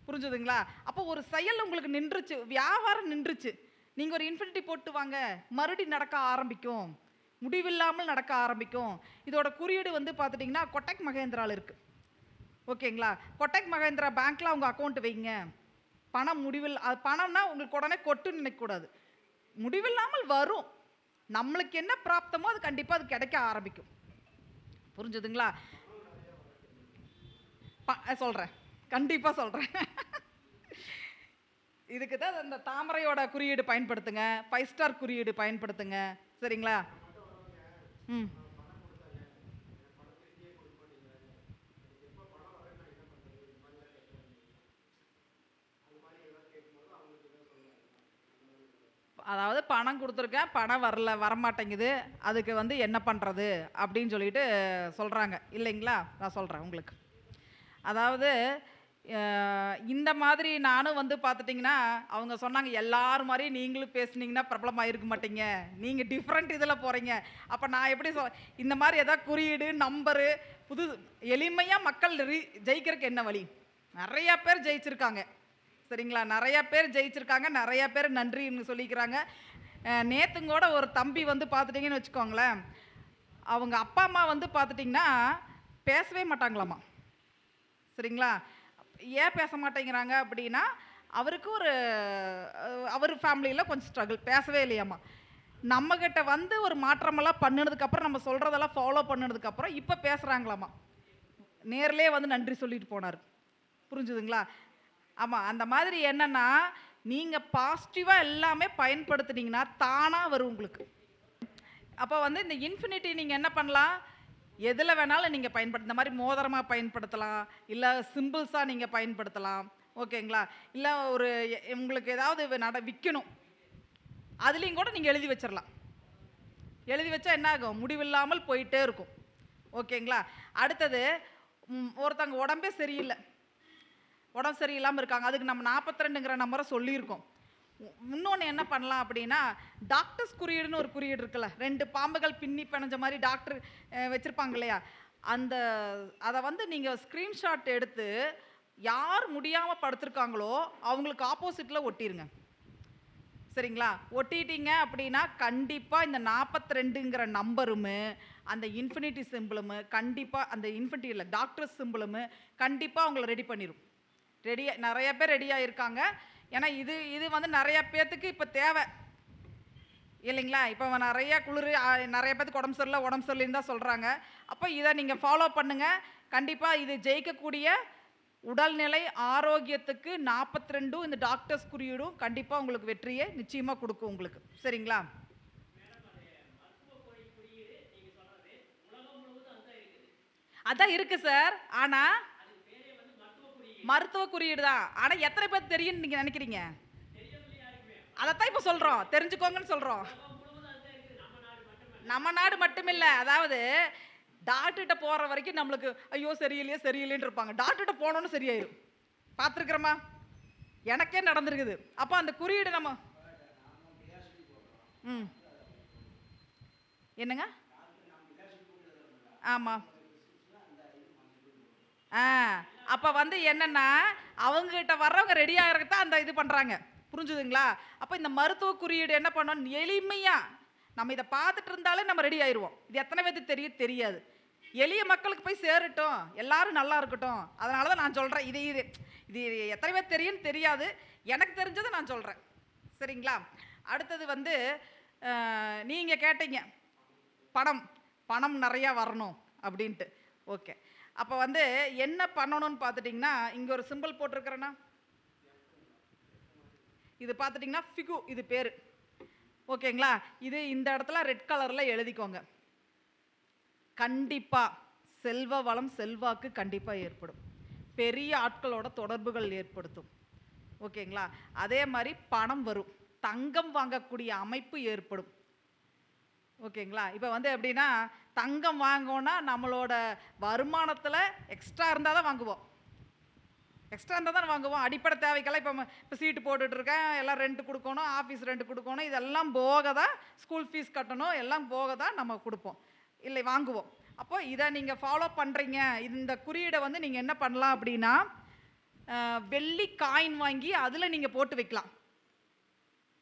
புரிஞ்சுதுங்களா? அப்போ ஒரு செயல் உங்களுக்கு நின்றுச்சு. வியாபாரம் நின்றுச்சு. நீங்க ஒரு இன்ஃபினிட்டி போட்டு வாங்க. மறுபடி நடக்க ஆரம்பிக்கும். முடிவில்லாமல் நடக்க ஆரம்பிக்கும். இதோட குறியீடு வந்து பார்த்துட்டீங்கன்னா, கொட்டக் மகேந்திரால இருக்கு. ஓகேங்களா? கொட்டக் மகேந்திரா பேங்க்ல உங்க அக்கவுண்ட் வைங்க. பணம் பணம்னா உங்களுக்கு உடனே கொட்டுன்னு நினைக்கக்கூடாது. முடிவில்லாமல் வரும். நம்மளுக்கு என்ன பிராப்தமோ அது கண்டிப்பா அது கிடைக்க ஆரம்பிக்கும். புரிஞ்சுதுங்களா? சொல்றேன். கண்டிப்பா சொல்றேன். இதுக்கு தான் அந்த தாமரையோட குறியீடு பயன்படுத்துங்க. 5 ஸ்டார் குறியீடு பயன்படுத்துங்க. சரிங்களா? ம். அதாவது பணம் குடுத்துருக்கேன், பணம் வரமாட்டேங்குது. அதுக்கு வந்து என்ன பண்றது? அப்படின்னு சொல்லிட்டு சொல்றாங்க. இல்லைங்களா? நான் சொல்றேன் உங்களுக்கு. அதாவது இந்த மாதிரி நானும் வந்து பார்த்துட்டீங்கன்னா, அவங்க சொன்னாங்க, "எல்லாரும் மாரியும் நீங்களும் பேசுனீங்கன்னா பிரபலமாயிருக்க மாட்டீங்க. நீங்க டிஃபரண்ட் இதுல போறீங்க." அப்ப நான் எப்படி இந்த மாரி ஏதாவது குறியீடு, நம்பரு, எளிமையா மக்கள் ஜெயிக்கிறதுக்கு என்ன வழி? நெறைய பேர் ஜெயிச்சிருக்காங்க. சரிங்களா? நெறைய பேர் ஜெயிச்சிருக்காங்க. நெறைய பேர் நன்றின்னு சொல்லிக்கிறாங்க. நேத்துங்கூட ஒரு தம்பி வந்து பார்த்துட்டீங்கன்னு வச்சுக்கோங்களேன், அவங்க அப்பா, அம்மா வந்து பார்த்துட்டீங்கன்னா, பேசவே மாட்டாங்களாமா. சரிங்களா? ஏன் பேச மாட்டேங்கிறாங்க அப்படின்னா, அவருக்கு ஒரு அவர் ஃபேமிலியில கொஞ்சம் ஸ்ட்ரகிள். பேசவே இல்லையாமா. நம்மகிட்ட வந்து ஒரு மாற்றமெல்லாம் பண்ணுனதுக்கப்புறம், நம்ம சொல்றதெல்லாம் ஃபாலோ பண்ணுனதுக்கப்புறம், இப்ப பேசுறாங்களாமா. நேர்லயே வந்து நன்றி சொல்லிட்டு போனாரு. புரிஞ்சுதுங்களா? ஆமா. அந்த மாதிரி என்னன்னா, நீங்க பாசிட்டிவா எல்லாமே பயன்படுத்துனீங்கன்னா, தானா வரும் உங்களுக்கு. அப்ப வந்து இந்த இன்ஃபினிட்டி நீங்க என்ன பண்ணலாம்? எதுல வேணாலும் நீங்க இந்த மாரி மோதிரமா பயன்படுத்தலாம். இல்ல சிம்பிள்ஸா நீங்க பயன்படுத்தலாம். ஓகேங்களா? இல்ல ஒரு உங்களுக்கு ஏதாவது விக்கணும். அதுலயும் கூட நீங்க எழுதி வச்சிரலாம். எழுதி வச்சா என்ன ஆகும்? முடிவில்லாமல் போயிட்டே இருக்கும். ஓகேங்களா? அடுத்தது ஒருத்தங்க உடம்பே சரியில்ல. உடம்பு சரியில்லாம இருக்காங்க. அதுக்கு நம்ம 42ங்கிற நம்பர சொல்லியிருக்கோம். இன்னொன்னு என்ன பண்ணலாம் அப்படின்னா, டாக்டர்ஸ் குறியீடுன்னு ஒரு குறியீடு இருக்குல்ல. 2 பாம்புகள் பின்னி பிணைஞ்ச மாரி டாக்டர் வச்சிருப்பாங்க இல்லையா? அத வந்து நீங்க ஸ்கிரீன்ஷாட் எடுத்து, யார் முடியாம படுத்திருக்காங்களோ, அவங்களுக்கு ஆப்போசிட்ல ஒட்டிருங்க. சரிங்களா? ஒட்டிட்டீங்க அப்படின்னா, கண்டிப்பா இந்த 42ங்கிற நம்பருமு, அந்த இன்ஃபினிட்டி சிம்பலுமு கண்டிப்பா அந்த இன்ஃபினிட்டி இல்ல, டாக்டர்ஸ் சிம்பலுமு கண்டிப்பா அவங்கள ரெடி பண்ணிரும். நெறைய பேர் ரெடியா இருக்காங்க. ஏன்னா இது வந்து நெறைய பேத்துக்கு இப்ப தேவை. இல்லைங்களா? இப்ப நெறைய குளிரு நெறைய பேத்துக்கு உடம்பு சரியில்லன்னு தான் சொல்றாங்க. அப்ப இத நீங்க ஃபாலோ பண்ணுங்க. கண்டிப்பா இது ஜெயிக்கக்கூடிய உடல்நிலை, ஆரோக்கியத்துக்கு 42 இந்த டாக்டர்ஸ் குறியீடும் கண்டிப்பா உங்களுக்கு வெற்றியை நிச்சயமா குடுக்கும் உங்களுக்கு. சரிங்களா? அதான் இருக்கு சார். ஆனா மருத்துவ குறியீடு தான். ஆனா எத்தனை பேருக்கு தெரியும்னு நீங்க நினைக்கிறீங்க? அதத்தான் இப்ப சொல்றோம். தெரிஞ்சுக்கோங்கன்னு சொல்றோம். நம்ம நாடு மட்டுமில்ல. அதாவது டாக்டர்ட்ட போற வரைக்கும் நம்மளுக்கு ஐயோ சரியில்லையே சரியில்லைன்னு இருப்பாங்க. டாக்டர்ட்ட போனோம்னு சரியாயிரும். பார்த்துருக்கிறோமா? எனக்கே நடந்திருக்குது. அப்ப அந்த குறியீடு நம்ம ம். என்னங்க? ஆமா. ஆ அப்ப வந்து என்னன்னா, அவங்ககிட்ட வர்றவங்க ரெடி ஆகறதுக்கு தான் அந்த இது பண்றாங்க. புரிஞ்சுதுங்களா? அப்ப இந்த மருத்துவ குறியீடு என்ன பண்ணணும்? எளிமையா நம்ம இத பார்த்துட்டு இருந்தாலே நம்ம ரெடி ஆயிருவோம். இது எத்தனை பேத்துக்கு தெரியும்? தெரியாது. எளிய மக்களுக்கு போய் சேரட்டும். எல்லாரும் நல்லா இருக்கட்டும். அதனால தான் நான் சொல்றேன். இது எத்தனை பேர் தெரியும்னு தெரியாது. எனக்கு தெரிஞ்சத நான் சொல்றேன். சரிங்களா? அடுத்தது வந்து நீங்கள் கேட்டீங்க பணம் பணம் நிறையா வரணும் அப்படின்ட்டு. ஓகே, அப்போ வந்து என்ன பண்ணணும்னு பார்த்துட்டிங்கன்னா, இங்கே ஒரு சிம்பிள் போட்டிருக்கிறேன்னா, இது பார்த்துட்டிங்கன்னா ஃபிகு, இது பேர். ஓகேங்களா, இது இந்த இடத்துல ரெட் கலரில் எழுதிக்கோங்க. கண்டிப்பாக செல்வ வளம் செல்வாக்கு கண்டிப்பாக ஏற்படும். பெரிய ஆட்களோட தொடர்புகள் ஏற்படுத்தும். ஓகேங்களா, அதே மாதிரி பணம் வரும். தங்கம் வாங்கக்கூடிய அமைப்பு ஏற்படும். ஓகேங்களா, இப்போ வந்து எப்படின்னா, தங்கம் வாங்கோன்னா நம்மளோட வருமானத்தில் எக்ஸ்ட்ரா இருந்தால் தான் வாங்குவோம். எக்ஸ்ட்ரா இருந்தால் தான் வாங்குவோம். அடிப்படை தேவைக்கெல்லாம் இப்போ சீட்டு போட்டுட்ருக்கேன், எல்லாம் ரெண்ட் கொடுக்கணும், ஆஃபீஸ் ரெண்ட் கொடுக்கணும், இதெல்லாம் போக தான் ஸ்கூல் ஃபீஸ் கட்டணும், எல்லாம் போக தான் நம்ம கொடுப்போம், இல்லை வாங்குவோம். அப்போ இதை நீங்கள் ஃபாலோ பண்ணுறீங்க. இந்த குறியீடை வந்து நீங்கள் என்ன பண்ணலாம் அப்படின்னா, வெள்ளி காயின் வாங்கி அதில் நீங்கள் போட்டு வைக்கலாம்.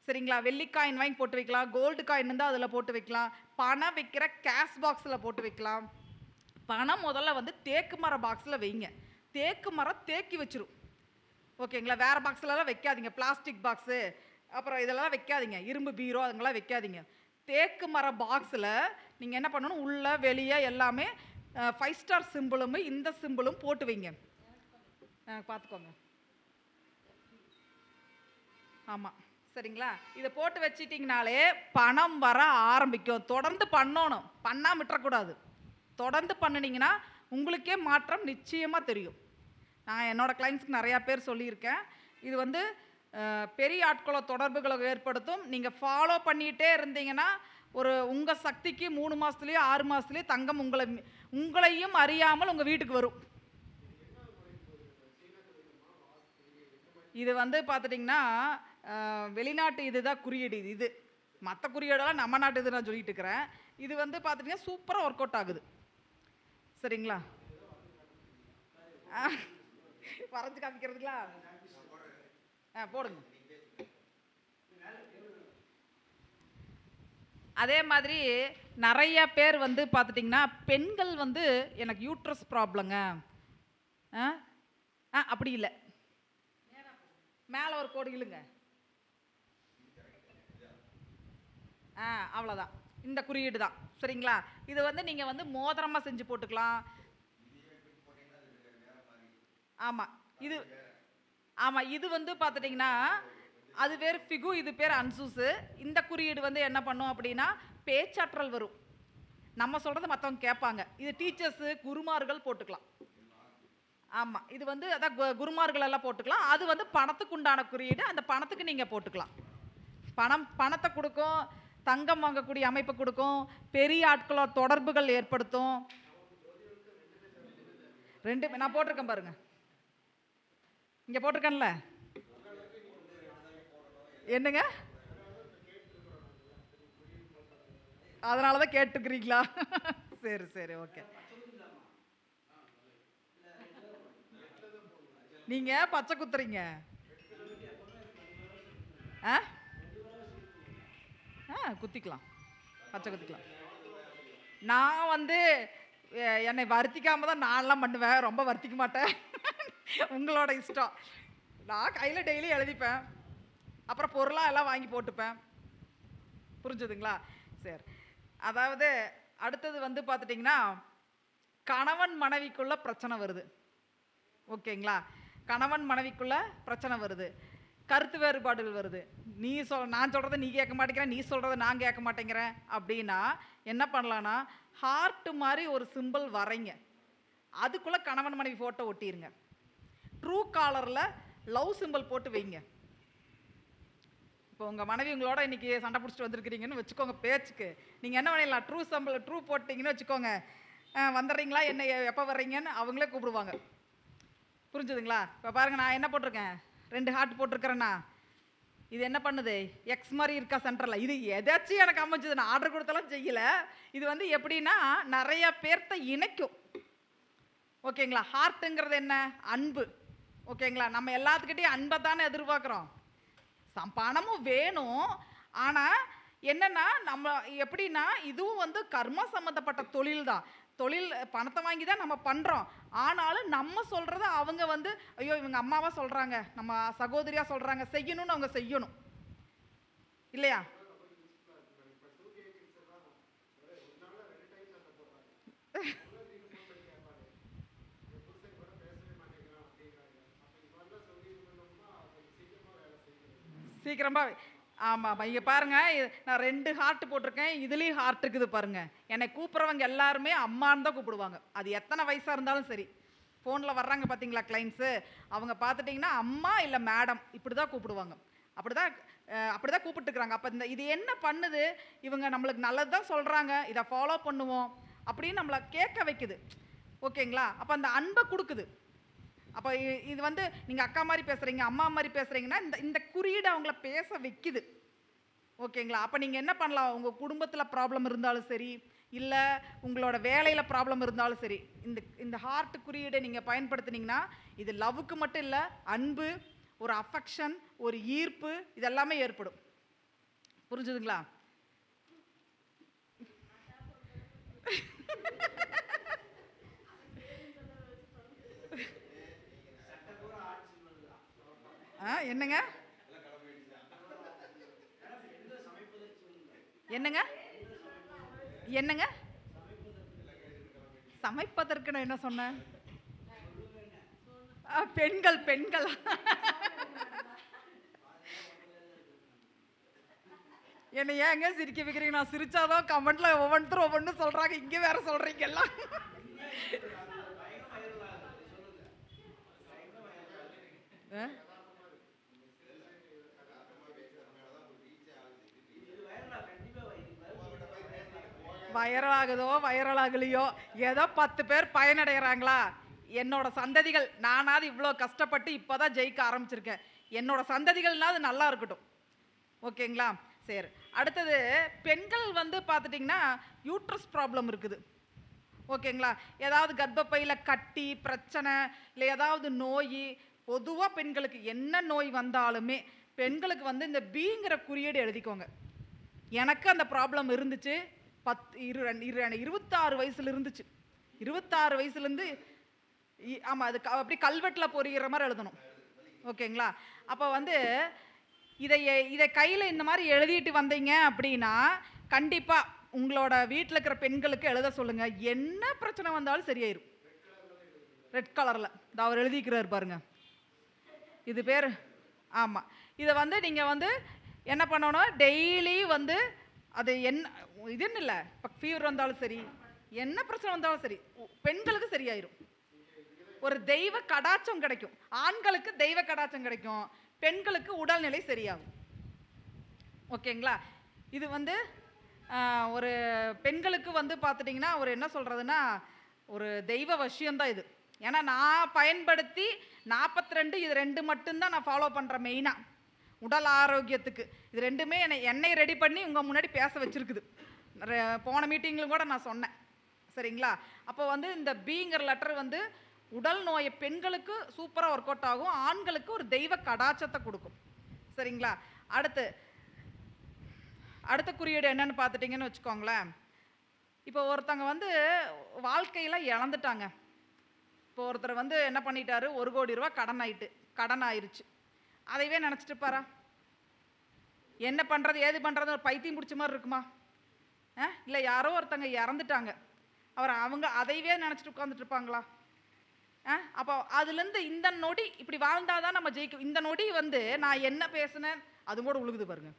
சரிங்களா, வெள்ளி காயின் வாங்கி போட்டு வைக்கலாம். கோல்டு காயின் இருந்தால் அதில் போட்டு வைக்கலாம். பணம் வைக்கிற கேஷ் பாக்ஸில் போட்டு வைக்கலாம். பணம் முதல்ல வந்து தேக்கு மர பாக்ஸில் வைங்க. தேக்கு மரம் தேக்கி வச்சிரும். ஓகேங்களா, வேறு பாக்ஸ்லலாம் வைக்காதீங்க. பிளாஸ்டிக் பாக்ஸு அப்புறம் இதெல்லாம் வைக்காதீங்க. இரும்பு பீரோ அதுங்கெல்லாம் வைக்காதீங்க. தேக்கு மர பாக்ஸில் நீங்கள் என்ன பண்ணணும், உள்ளே வெளியே எல்லாமே 5 ஸ்டார் சிம்பிளும் இந்த சிம்பிளும் போட்டு வைங்க. பார்த்துக்கோங்க. ஆமாம், சரிங்களா, இதை போட்டு வச்சிட்டிங்கனாலே பணம் வர ஆரம்பிக்கும். தொடர்ந்து பண்ணணும், பண்ணாமல் விட்டுறக்கூடாது. தொடர்ந்து பண்ணினீங்கன்னா உங்களுக்கே மாற்றம் நிச்சயமாக தெரியும். நான் என்னோடய கிளைண்ட்ஸ்க்கு நிறையா பேர் சொல்லியிருக்கேன். இது வந்து பெரிய ஆட்கள தொடர்புகளை ஏற்படுத்தும். நீங்கள் ஃபாலோ பண்ணிகிட்டே இருந்தீங்கன்னா ஒரு உங்கள் சக்திக்கு 3 மாதத்துலேயோ 6 மாதத்துலேயோ தங்கம் உங்களையும் அறியாமல் உங்கள் வீட்டுக்கு வரும். இது வந்து பார்த்துட்டிங்கன்னா வெளிநாட்டு இதுதான் குறியீடு. இது மற்ற குறியீடெல்லாம் நம்ம நாட்டு இது நான் சொல்லிட்டு இருக்கிறேன். இது வந்து பார்த்துட்டிங்கன்னா சூப்பராக ஒர்க் அவுட் ஆகுது. சரிங்களா, வரைஞ்சு காமிக்கிறதுங்களா? போடுங்க. அதே மாதிரி நிறைய பேர் வந்து பார்த்துட்டிங்கன்னா பெண்கள் வந்து எனக்கு யூட்ரஸ் ப்ராப்ளங்க, அப்படி இல்லை, மேலே ஒரு கோடு இழுங்க, அவ்வளோதான். இந்த குறியீடு தான். சரிங்களா, இது வந்து நீங்கள் வந்து மோதிரமாக செஞ்சு போட்டுக்கலாம். ஆமாம், இது வந்து பார்த்துட்டிங்கன்னா அது பேர் ஃபிகு, இது பேர் அன்சூஸு. இந்த குறியீடு வந்து என்ன பண்ணும் அப்படின்னா பேச்சாற்றல் வரும். நம்ம சொல்கிறத மற்றவங்க கேட்பாங்க. இது டீச்சர்ஸு குருமார்கள் போட்டுக்கலாம். ஆமாம், இது வந்து அதான் குருமார்கள் எல்லாம் போட்டுக்கலாம். அது வந்து பணத்துக்கு உண்டான குறியீடு. அந்த பணத்துக்கு நீங்கள் போட்டுக்கலாம். பணத்தை கொடுக்கும், தங்கம் வாங்கக்கூடிய அமைப்பை கொடுக்கும், பெரிய ஆட்களோட தொடர்புகள் ஏற்படுத்தும். 2 நான் போட்டிருக்கேன் பாருங்க, இங்கே போட்டிருக்கேன்ல. என்னங்க, அதனால தான் கேட்டுக்கிறீங்களா? சரி சரி, ஓகே. நீங்கள் பச்சை குத்துறீங்க. குத்திக்கலாம், பச்சை குத்திக்கலாம். நான் வந்து என்னை வருத்திக்காம தான் நான்லாம் பண்ணுவேன், ரொம்ப வருத்திக்க மாட்டேன். உங்களோட இஷ்டம். நான் கையில் டெய்லி எழுதிப்பேன், அப்புறம் பொருளாக எல்லாம் வாங்கி போட்டுப்பேன். புரிஞ்சுதுங்களா? சரி, அதாவது அடுத்தது வந்து பார்த்துட்டிங்கன்னா கணவன் மனைவிக்குள்ள பிரச்சனை வருது. ஓகேங்களா, கணவன் மனைவிக்குள்ள பிரச்சனை வருது, கருத்து வேறுபாடுகள் வருது. நான் சொல்கிறத நீ கேட்க மாட்டேங்கிறேன், நீ சொல்கிறத நான் கேட்க மாட்டேங்கிறேன் அப்படின்னா என்ன பண்ணலான்னா ஹார்ட் மாதிரி ஒரு சிம்பிள் வரைங்க. அதுக்குள்ளே கணவன் மனைவி ஃபோட்டோ ஒட்டிடுங்க. ட்ரூ காலரில் லவ் சிம்பிள் போட்டு வைங்க. இப்போ உங்கள் மனைவி உங்களோட இன்றைக்கி சண்டை பிடிச்சிட்டு வந்திருக்கிறீங்கன்னு வச்சுக்கோங்க, பேச்சுக்கு நீங்கள் என்ன பண்ணிடலாம், ட்ரூ போட்டிங்கன்னு வச்சுக்கோங்க. வந்துடுறீங்களா, என்ன எப்போ வர்றீங்கன்னு அவங்களே கூப்பிடுவாங்க. புரிஞ்சுதுங்களா? இப்போ பாருங்கள், நான் என்ன போட்டிருக்கேன், 2 ஹார்ட் போட்டிருக்கிறேன்னா இது என்ன பண்ணுது, எக்ஸ் மாதிரி இருக்கா சென்டரில். இது எதாச்சும் எனக்கு அமைஞ்சது, நான் ஆர்டர் கொடுத்தாலும் செய்யலை. இது வந்து எப்படின்னா நிறைய பேர்த்த இணைக்கும். ஓகேங்களா, ஹார்ட்டுங்கிறது என்ன, அன்பு. ஓகேங்களா, நம்ம எல்லாத்துக்கிட்டையும் அன்பை தானே எதிர்பார்க்குறோம். பணமும் வேணும். ஆனால் என்னென்னா நம்ம எப்படின்னா இதுவும் வந்து கர்ம சம்மந்தப்பட்ட தொழில் தான். பணத்தை வாங்கி தான் நம்ம பண்ணுறோம். ஆனாலும் நம்ம சொல்கிறத அவங்க வந்து ஐயோ இவங்க அம்மாவாக சொல்கிறாங்க, நம்ம சகோதரியாக சொல்கிறாங்க, செய்யணும்னு அவங்க செய்யணும். இல்லையா? சீக்கிரமா ஆமாம், இங்கே பாருங்க, நான் 2 ஹார்ட் போட்டிருக்கேன், இதுலேயும் ஹார்ட் இருக்குது பாருங்க. என்னை கூப்பிட்றவங்க எல்லாருமே அம்மான்னு தான் கூப்பிடுவாங்க. அது எத்தனை வயசாக இருந்தாலும் சரி. ஃபோனில் வர்றாங்க பார்த்தீங்களா கிளைண்ட்ஸு, அவங்க பார்த்துட்டிங்கன்னா அம்மா இல்லை மேடம் இப்படி தான் கூப்பிடுவாங்க. அப்படி தான் கூப்பிட்டுருக்குறாங்க. அப்போ இது என்ன பண்ணுது, இவங்க நம்மளுக்கு நல்லது தான் சொல்கிறாங்க, இதை ஃபாலோ பண்ணுவோம் அப்படின்னு நம்மளை கேட்க வைக்குது. ஓகேங்களா? அப்போ அந்த அன்பை கொடுக்குது. அப்போ இது வந்து நீங்கள் அக்கா மாதிரி பேசுகிறீங்க, அம்மா மாதிரி பேசுகிறீங்கன்னா இந்த குறியீடு அவங்கள பேச வைக்குது. ஓகேங்களா? அப்போ நீங்கள் என்ன பண்ணலாம், உங்கள் குடும்பத்தில் ப்ராப்ளம் இருந்தாலும் சரி, இல்லை உங்களோட வேலையில் ப்ராப்ளம் இருந்தாலும் சரி, இந்த ஹார்ட் குறியீடை நீங்கள் பயன்படுத்தினீங்கன்னா இது லவ்வுக்கு மட்டும் இல்லை, அன்பு, ஒரு அஃபெக்ஷன், ஒரு ஈர்ப்பு, இதெல்லாமே ஏற்படும். புரிஞ்சுதுங்களா? என்னங்க என்னங்க என்னங்க சமைப்பதற்கு நான் என்ன சொன்னேன்? பெண்கள் பெண்கள் என்ன ஏங்க சிரிக்க வைக்கிறீங்க? நான் சிரிச்சாதான் கமெண்ட்ல ஒவ்வொருத்தரும் ஒவ்வொன்றும் சொல்றாங்க, இங்க வேற சொல்றீங்க எல்லாம். வைரல் ஆகுதோ வைரல் ஆகலையோ, ஏதோ 10 பேர் பயனடைகிறாங்களா? என்னோட சந்ததிகள், நானாவது இவ்வளோ கஷ்டப்பட்டு இப்போதான் ஜெயிக்க ஆரம்பிச்சிருக்கேன், என்னோட சந்ததிகள்னாவது நல்லா இருக்கட்டும். ஓகேங்களா? சரி, அடுத்தது பெண்கள் வந்து பார்த்துட்டிங்கன்னா யூட்ரஸ் ப்ராப்ளம் இருக்குது. ஓகேங்களா? ஏதாவது கர்ப்பப்பையில் கட்டி பிரச்சனை, இல்லை ஏதாவது நோய், பொதுவாக பெண்களுக்கு என்ன நோய் வந்தாலுமே பெண்களுக்கு வந்து இந்த பிங்கிற குறியீடு எழுதிக்கோங்க. எனக்கு அந்த ப்ராப்ளம் இருந்துச்சு. 26 வயசுல இருந்துச்சு. 26 வயசுலேருந்து ஆமாம், அது அப்படி கல்வெட்டில் பொறிகிற மாதிரி எழுதணும். ஓகேங்களா? அப்போ வந்து இதை கையில் இந்த மாதிரி எழுதிட்டு வந்தீங்க அப்படின்னா கண்டிப்பாக உங்களோட வீட்டில் இருக்கிற பெண்களுக்கு எழுத சொல்லுங்கள். என்ன பிரச்சனை வந்தாலும் சரியாயிரும். ரெட் கலரில் அவர் எழுதிக்கிறார் பாருங்க, இது பேர். ஆமாம், இதை வந்து நீங்கள் வந்து என்ன பண்ணணும், டெய்லி வந்து அது என்ன இதுன்னு இல்லை, இப்போ ஃபீவர் வந்தாலும் சரி, என்ன பிரச்சனை வந்தாலும் சரி, பெண்களுக்கு சரியாயிரும். ஒரு தெய்வ கடாட்சம் கிடைக்கும். ஆண்களுக்கு தெய்வ கடாட்சம் கிடைக்கும், பெண்களுக்கு உடல்நிலை சரியாகும். ஓகேங்களா? இது வந்து ஒரு பெண்களுக்கு வந்து பார்த்துட்டிங்கன்னா ஒரு என்ன சொல்கிறதுன்னா ஒரு தெய்வ வசியம்தான் இது. ஏன்னா நான் பயன்படுத்தி 42 இது 2 மட்டும்தான் நான் ஃபாலோ பண்ணுறேன் மெயினாக உடல் ஆரோக்கியத்துக்கு. இது 2மே என்னை ரெடி பண்ணி உங்கள் முன்னாடி பேச வச்சுருக்குது. போன மீட்டிங்கிலும் கூட நான் சொன்னேன். சரிங்களா? அப்போ வந்து இந்த பிங்கிற லெட்டர் வந்து உடல் நோயை பெண்களுக்கு சூப்பராக ஒர்க் அவுட் ஆகும், ஆண்களுக்கு ஒரு தெய்வ கடாட்சத்தை கொடுக்கும். சரிங்களா? அடுத்த குறியீடு என்னன்னு பார்த்துட்டிங்கன்னு வச்சுக்கோங்களேன். இப்போ ஒருத்தங்க வந்து வாழ்க்கையில் இழந்துட்டாங்க. இப்போ ஒருத்தர் வந்து என்ன பண்ணிட்டாரு, 1 கோடி ரூபா கடன் ஆயிடுச்சு. அதைவே நினச்சிட்டு பாரா, என்ன பண்ணுறது ஏது பண்ணுறது ஒரு பைத்தியம் பிடிச்ச மாதிரி இருக்குமா? இல்லை யாரோ ஒருத்தங்க இறந்துட்டாங்க, அவங்க அதைவே நினச்சிட்டு உட்காந்துட்டு இருப்பாங்களா? அப்போ அதுலேருந்து இந்த நொடி இப்படி வாழ்ந்தாதான் நம்ம ஜெயிக்கும். இந்த நொடி வந்து நான் என்ன பேசுனேன் அது கூட உழுகுது பாருங்க.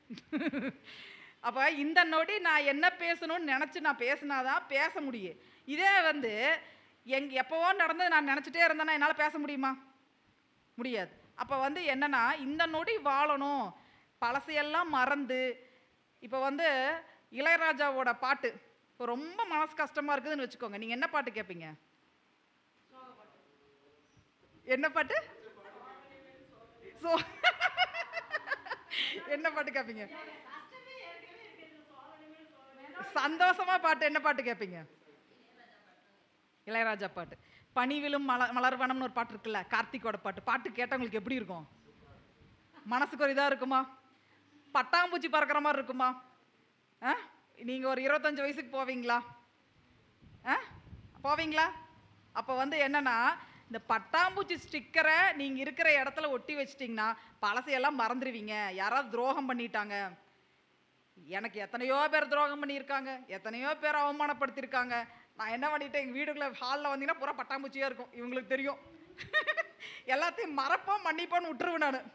அப்போ இந்த நொடி நான் என்ன பேசணும்னு நினச்சி நான் பேசினாதான் பேச முடியும். இதே வந்து எப்போவோ நடந்தது நான் நினச்சிட்டே இருந்தேன்னா என்னால் பேச முடியுமா? முடியாது. அப்போ வந்து என்னன்னா இந்த நொடி வாழணும், பழசையெல்லாம் மறந்து. இப்போ வந்து இளையராஜாவோட பாட்டு இப்போ ரொம்ப மனசு கஷ்டமாக இருக்குதுன்னு வச்சுக்கோங்க, நீங்கள் என்ன பாட்டு கேட்பீங்க? என்ன பாட்டு? என்ன பாட்டு கேட்பீங்க? சந்தோஷமா பாட்டு என்ன பாட்டு கேட்பீங்க? இளையராஜா பாட்டு. பனிவிலும் மலர்வனம்னு ஒரு பாட்டு இருக்குல்ல, கார்த்திகோட பாட்டு கேட்டவங்களுக்கு எப்படி இருக்கும்? மனசுக்கு ஒரு இதாக இருக்குமா? பட்டாம்பூச்சி பறக்கிற மாதிரி இருக்குமா? நீங்கள் ஒரு 25 வயசுக்கு போவீங்களா? போவீங்களா? அப்போ வந்து என்னன்னா இந்த பட்டாம்பூச்சி ஸ்டிக்கரை நீங்கள் இருக்கிற இடத்துல ஒட்டி வச்சிட்டிங்கன்னா பழசையெல்லாம் மறந்துடுவீங்க. யாராவது துரோகம் பண்ணிட்டாங்க, எனக்கு எத்தனையோ பேர் துரோகம் பண்ணியிருக்காங்க, எத்தனையோ பேர் அவமானப்படுத்தியிருக்காங்க. நான் என்ன பண்ணிட்டேன், எங்கள் வீடுக்குள்ள ஹாலில் வந்தீங்கன்னா பூரா பட்டாம்பூச்சியாக இருக்கும். இவங்களுக்கு தெரியும். எல்லாத்தையும் மறப்போம் மன்னிப்போன்னு விட்டுருவேன் நான்.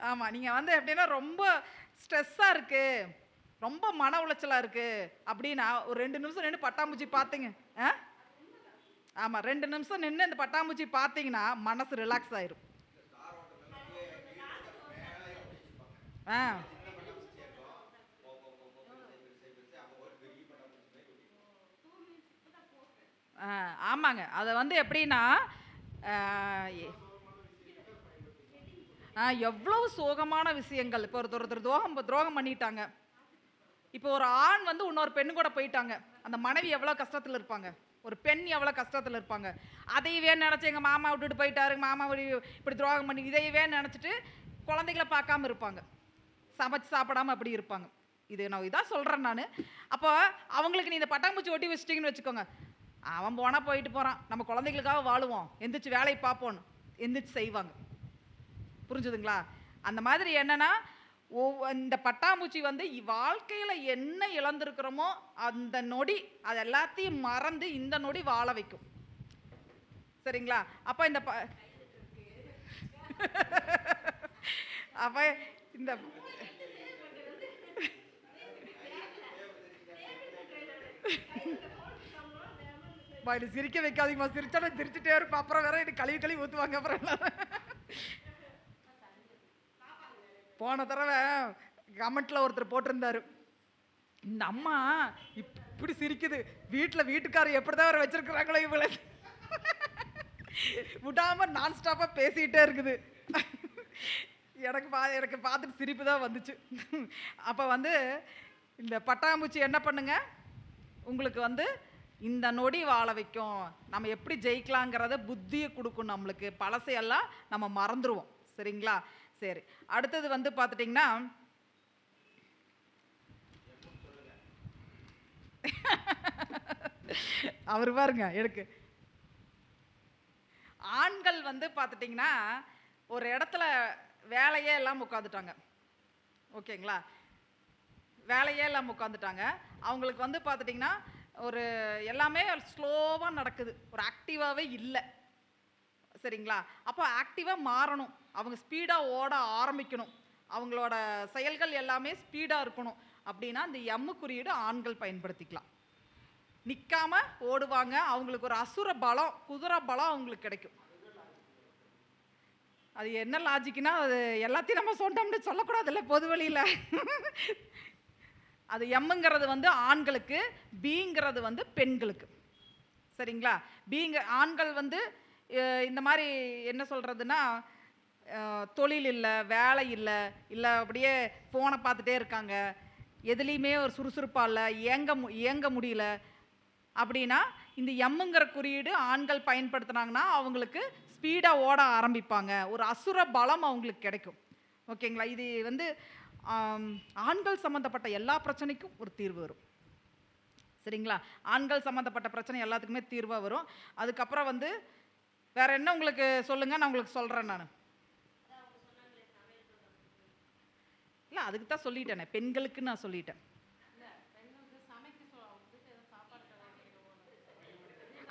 ஆமாம், நீங்கள் வந்து எப்படின்னா ரொம்ப ஸ்ட்ரெஸ்ஸாக இருக்கு, ரொம்ப மன உளைச்சலாக இருக்கு அப்படின்னா ஒரு 2 நிமிஷம் நின்று பட்டாம்பூச்சி பார்த்தீங்க. ஆமாம், 2 நிமிஷம் நின்று இந்த பட்டாம்பூச்சி பார்த்தீங்கன்னா மனசு ரிலாக்ஸ் ஆயிரும். ஆ ஆமாங்க. அதை வந்து எப்படின்னா எவ்வளவு சோகமான விஷயங்கள். இப்போ ஒருத்தர் துரோகம் பண்ணிட்டாங்க. இப்போ ஒரு ஆண் வந்து இன்னொரு பெண்ணு கூட போயிட்டாங்க. அந்த மனைவி எவ்வளோ கஷ்டத்தில் இருப்பாங்க, ஒரு பெண் எவ்வளோ கஷ்டத்தில் இருப்பாங்க. அதையவே நினச்சி எங்கள் மாமா விட்டுட்டு போயிட்டாரு, மாமா இப்படி துரோகம் பண்ணி இதையவே நினச்சிட்டு குழந்தைகளை பார்க்காம இருப்பாங்க, சமைச்சு சாப்பிடாம அப்படி இருப்பாங்க. இது நான் இதான் சொல்கிறேன் நான். அப்போ அவங்களுக்கு நீ இந்த பட்டாம்பூச்சி ஒட்டி வச்சிட்டிங்கன்னு வச்சுக்கோங்க, அவன் போனால் போயிட்டு போகிறான், நம்ம குழந்தைகளுக்காக வாழுவோம், எந்திரிச்சு வேலையை பார்ப்போன்னு எந்திரிச்சு செய்வாங்க. புரிஞ்சுதுங்களா? அந்த மாதிரி என்னன்னா இந்த பட்டாம்பூச்சி வந்து வாழ்க்கையில் என்ன இழந்திருக்கிறோமோ அந்த நொடி அது எல்லாத்தையும் மறந்து இந்த நொடி வாழ வைக்கும். சரிங்களா? அப்போ இந்த அப்போ இந்த சிரிக்க வைக்காதீங்கம்மா, சிரிச்சா நான் சிரிச்சுட்டே இருப்பேன். அப்புறம் வேற எனக்கு கழுவி ஊற்றுவாங்க. அப்புறம் போன தடவை கமெண்ட்ல ஒருத்தர் போட்டிருந்தாரு, இந்த அம்மா இப்படி சிரிக்குது, வீட்டுக்காரர் எப்படிதான் வர வச்சிருக்கிறாங்களோ இவளை, விடாம நான் ஸ்டாப்பா பேசிக்கிட்டே இருக்குது. எனக்கு பார்த்துட்டு சிரிப்பு தான் வந்துச்சு. அப்போ வந்து இந்த பட்டாம்பூச்சி என்ன பண்ணுங்க, உங்களுக்கு வந்து இந்த நொடி வாழ வைக்கும். நம்ம எப்படி ஜெயிக்கலாங்கிறத புத்தியை கொடுக்கும். நம்மளுக்கு பழசையெல்லாம் நம்ம மறந்துடுவோம். சரிங்களா? சரி, அடுத்தது வந்து பார்த்துட்டிங்கன்னா அவர் பாருங்க, எனக்கு ஆண்கள் வந்து பார்த்துட்டிங்கன்னா ஒரு இடத்துல வேலையே எல்லாம் உட்காந்துட்டாங்க. ஓகேங்களா? வேலையே எல்லாம் உட்காந்துட்டாங்க. அவங்களுக்கு வந்து பார்த்துட்டிங்கன்னா ஒரு எல்லாமே ஸ்லோவாக நடக்குது, ஒரு ஆக்டிவாகவே இல்லை. சரிங்களா? அப்போ ஆக்டிவாக மாறணும், அவங்க ஸ்பீடாக ஓட ஆரம்பிக்கணும், அவங்களோட செயல்கள் எல்லாமே ஸ்பீடாக இருக்கணும். அப்படின்னா இந்த எம்மு குறியீடு ஆண்கள் பயன்படுத்திக்கலாம். நிற்காம ஓடுவாங்க, அவங்களுக்கு ஒரு அசுர பலம், குதிரை பலம் அவங்களுக்கு கிடைக்கும். அது என்ன லாஜிக்னா, அது எல்லாத்தையும் நம்ம சொன்னோம்னு சொல்லக்கூடாதுல்ல பொது வழியில். அது எம்முங்கிறது வந்து ஆண்களுக்கு, பிங்கிறது வந்து பெண்களுக்கு. சரிங்களா? ஆண்கள் வந்து இந்த மாதிரி என்ன சொல்கிறதுனா, தொழில் இல்லை, வேலை இல்லை, இல்லை அப்படியே ஃபோனை பார்த்துட்டே இருக்காங்க, எதுலேயுமே ஒரு சுறுசுறுப்பாக இல்லை, இயங்க முடியல அப்படின்னா இந்த எம்முங்கிற குறியீடு ஆண்கள் பயன்படுத்துனாங்கன்னா அவங்களுக்கு ஸ்பீடாக ஓட ஆரம்பிப்பாங்க, ஒரு அசுர பலம் அவங்களுக்கு கிடைக்கும். ஓகேங்களா? இது வந்து ஆண்கள் சம்மந்தப்பட்ட எல்லா பிரச்சனைக்கும் ஒரு தீர்வு வரும். சரிங்களா? ஆண்கள் சம்மந்தப்பட்ட பிரச்சனை எல்லாத்துக்குமே தீர்வாக வரும். அதுக்கப்புறம் வந்து வேற என்ன உங்களுக்கு சொல்லுங்க, நான் உங்களுக்கு சொல்கிறேன். நான் இல்லை, அதுக்கு தான் சொல்லிட்டேனே, பெண்களுக்கு நான் சொல்லிட்டேன்.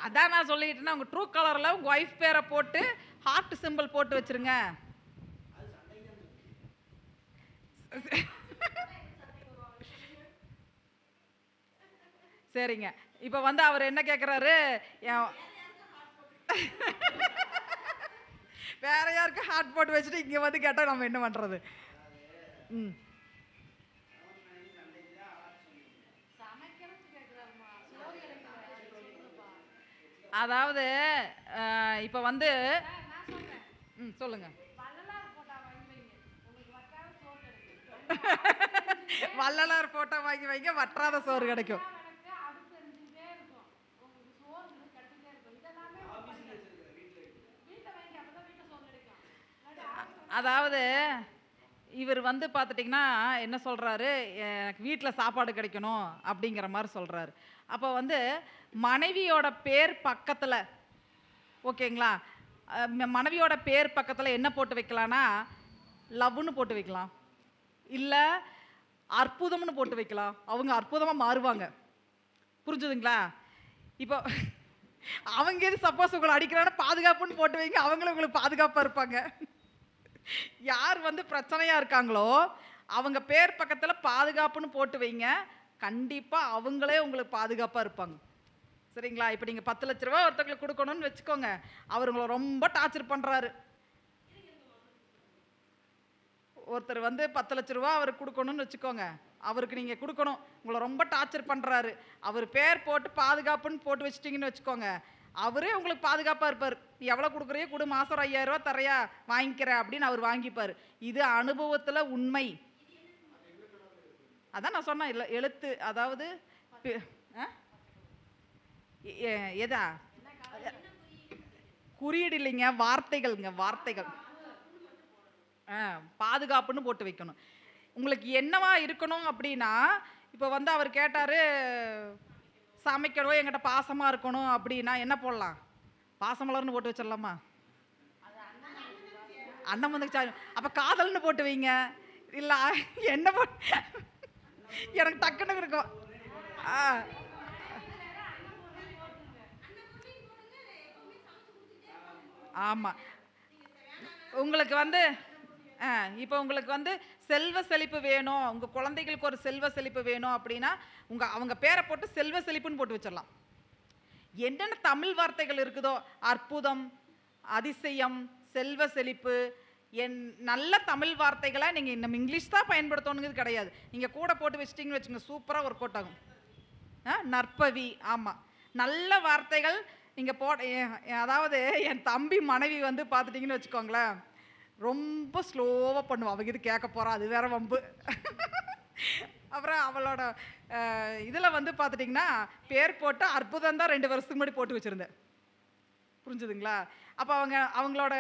அதான் நான் சொல்லிட்டேன்னா, உங்கள் ட்ரூ கலரில் உங்கள் ஒய்ஃப் பேரை போட்டு ஹார்ட் சிம்பிள் போட்டு வச்சிருங்க. சரிங்க, இப்போ வந்து அவர் என்ன கேட்குறாரு, வேற யாருக்கு ஹார்ட் போட்டு வச்சுட்டு இங்கே வந்து கேட்டால் நம்ம என்ன பண்ணுறது? அதாவது இப்போ வந்து சொல்லுங்க. வள்ளலார் போட்டோ வாங்கி வைங்க, வற்றாத சோறு கிடைக்கும். அதாவது இவர் வந்து பார்த்துட்டிங்கன்னா என்ன சொல்கிறாரு, எனக்கு வீட்டில் சாப்பாடு கிடைக்கணும் அப்படிங்கிற மாதிரி சொல்கிறாரு. அப்போ வந்து மனைவியோட பேர் பக்கத்தில் ஓகேங்களா? மனைவியோட பேர் பக்கத்தில் என்ன போட்டு வைக்கலான்னா, லவ்வுன்னு போட்டு வைக்கலாம். இல்லை அற்புதம்னு போட்டு வைக்கலாம். அவங்க அற்புதமாக மாறுவாங்க. புரிஞ்சுதுங்களா? இப்போ அவங்க எது சப்போஸ் உங்களை அடிக்கிறாங்கன்னா பாதுகாப்புன்னு போட்டு வைங்க. அவங்களும் உங்களுக்கு பாதுகாப்பாக இருப்பாங்க. யார் வந்து பிரச்சனையாக இருக்காங்களோ அவங்க பேர் பக்கத்தில் பாதுகாப்புன்னு போட்டு வைங்க. கண்டிப்பாக அவங்களே உங்களுக்கு பாதுகாப்பாக இருப்பாங்க. சரிங்களா? இப்போ நீங்கள் 10 லட்ச ரூபா ஒருத்தங்களுக்கு கொடுக்கணும்னு வச்சுக்கோங்க. அவர் உங்களை ரொம்ப டார்ச்சர் பண்ணுறாரு. ஒருத்தர் வந்து 10 லட்ச ரூபா அவருக்கு கொடுக்கணும்னு வச்சுக்கோங்க. அவருக்கு நீங்கள் கொடுக்கணும். உங்களை ரொம்ப டார்ச்சர் பண்ணுறாரு. அவர் பேர் போட்டு பாதுகாப்புன்னு போட்டு வச்சிட்டிங்கன்னு வச்சுக்கோங்க. அவரே உங்களுக்கு பாதுகாப்பாக இருப்பார். நீ எவ்வளோ கொடுக்குறியோ கொடு, மாதம் ஒரு 5000 ரூபா தரையா வாங்கிக்கிறேன் அப்படின்னு அவர் வாங்கிப்பார். இது அனுபவத்தில் உண்மை. அதான் நான் சொன்னேன் இல்லை எழுத்து, அதாவது எதா குறியீடு இல்லைங்க, வார்த்தைகள்ங்க, வார்த்தைகள். பாதுகாப்புன்னு போட்டு வைக்கணும். உங்களுக்கு என்னவா இருக்கணும் அப்படின்னா, இப்போ வந்து அவர் கேட்டார் சமைக்கணும், என்கிட்ட பாசமாக இருக்கணும் அப்படின்னா என்ன போடலாம்? பாசமலர்னு போட்டு வச்சிடலாமா? அண்ணன் வந்துச்சா? அப்போ காதல்னு போட்டு வைங்க. இல்லை என்ன எனக்கு டக்குன்னு இருக்கும். ஆமாம். உங்களுக்கு வந்து இப்போ உங்களுக்கு வந்து செல்வ செழிப்பு வேணும், உங்கள் குழந்தைகளுக்கு ஒரு செல்வ செழிப்பு வேணும் அப்படின்னா அவங்க பேரை போட்டு செல்வ செழிப்புன்னு போட்டு வச்சிடலாம். என்னென்ன தமிழ் வார்த்தைகள் இருக்குதோ, அற்புதம், அதிசயம், செல்வ செழிப்பு, நல்ல தமிழ் வார்த்தைகளை நீங்கள் நம்ம இங்கிலீஷ் தான் பயன்படுத்தணுங்கிறது கிடையாது. நீங்கள் கூட போட்டு வச்சிட்டிங்கன்னு வச்சுங்க, சூப்பராக ஒர்க் அவுட் ஆகும். நற்பவி, ஆமாம், நல்ல வார்த்தைகள் நீங்கள் அதாவது என் தம்பி மனைவி வந்து பார்த்துட்டிங்கன்னு வச்சுக்கோங்களேன், ரொம்ப ஸ்லோவாக பண்ணுவாள். அவங்க இது கேட்க போகிறா, அது வேற வம்பு. அப்புறம் அவளோட இதில் வந்து பார்த்துட்டிங்கன்னா பேர் போட்டு அற்புதம் தான் 2 வருஷத்துக்கு முன்னாடி போட்டு வச்சுருந்தேன். புரிஞ்சுதுங்களா? அப்போ அவங்களோட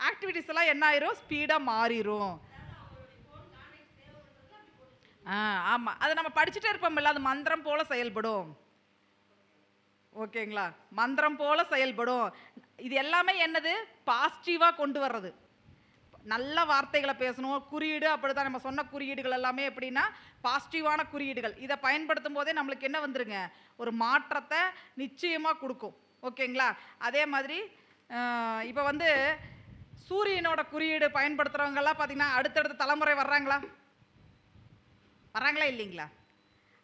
ஆக்டிவிட்டிஸ் எல்லாம் என்ன ஆயிரும், ஸ்பீடாக மாறிடும். ஆமாம், அது நம்ம படிச்சுட்டே இருப்போம்ல, அது மந்திரம் போல் செயல்படும். ஓகேங்களா? மந்திரம் போல் செயல்படும். இது எல்லாமே என்னது, பாசிட்டிவாக கொண்டு வர்றது. நல்ல வார்த்தைகளை பேசணும். குறியீடு அப்படி தான், நம்ம சொன்ன குறியீடுகள் எல்லாமே எப்படின்னா பாசிட்டிவான குறியீடுகள். இதை பயன்படுத்தும் போதே நம்மளுக்கு என்ன வந்துருங்க, ஒரு மாற்றத்தை நிச்சயமாக கொடுக்கும். ஓகேங்களா? அதே மாதிரி இப்போ வந்து சூரியனோட குறியீடு பயன்படுத்துகிறவங்கெல்லாம் பார்த்தீங்கன்னா அடுத்தடுத்த தலைமுறை வர்றாங்களா இல்லைங்களா?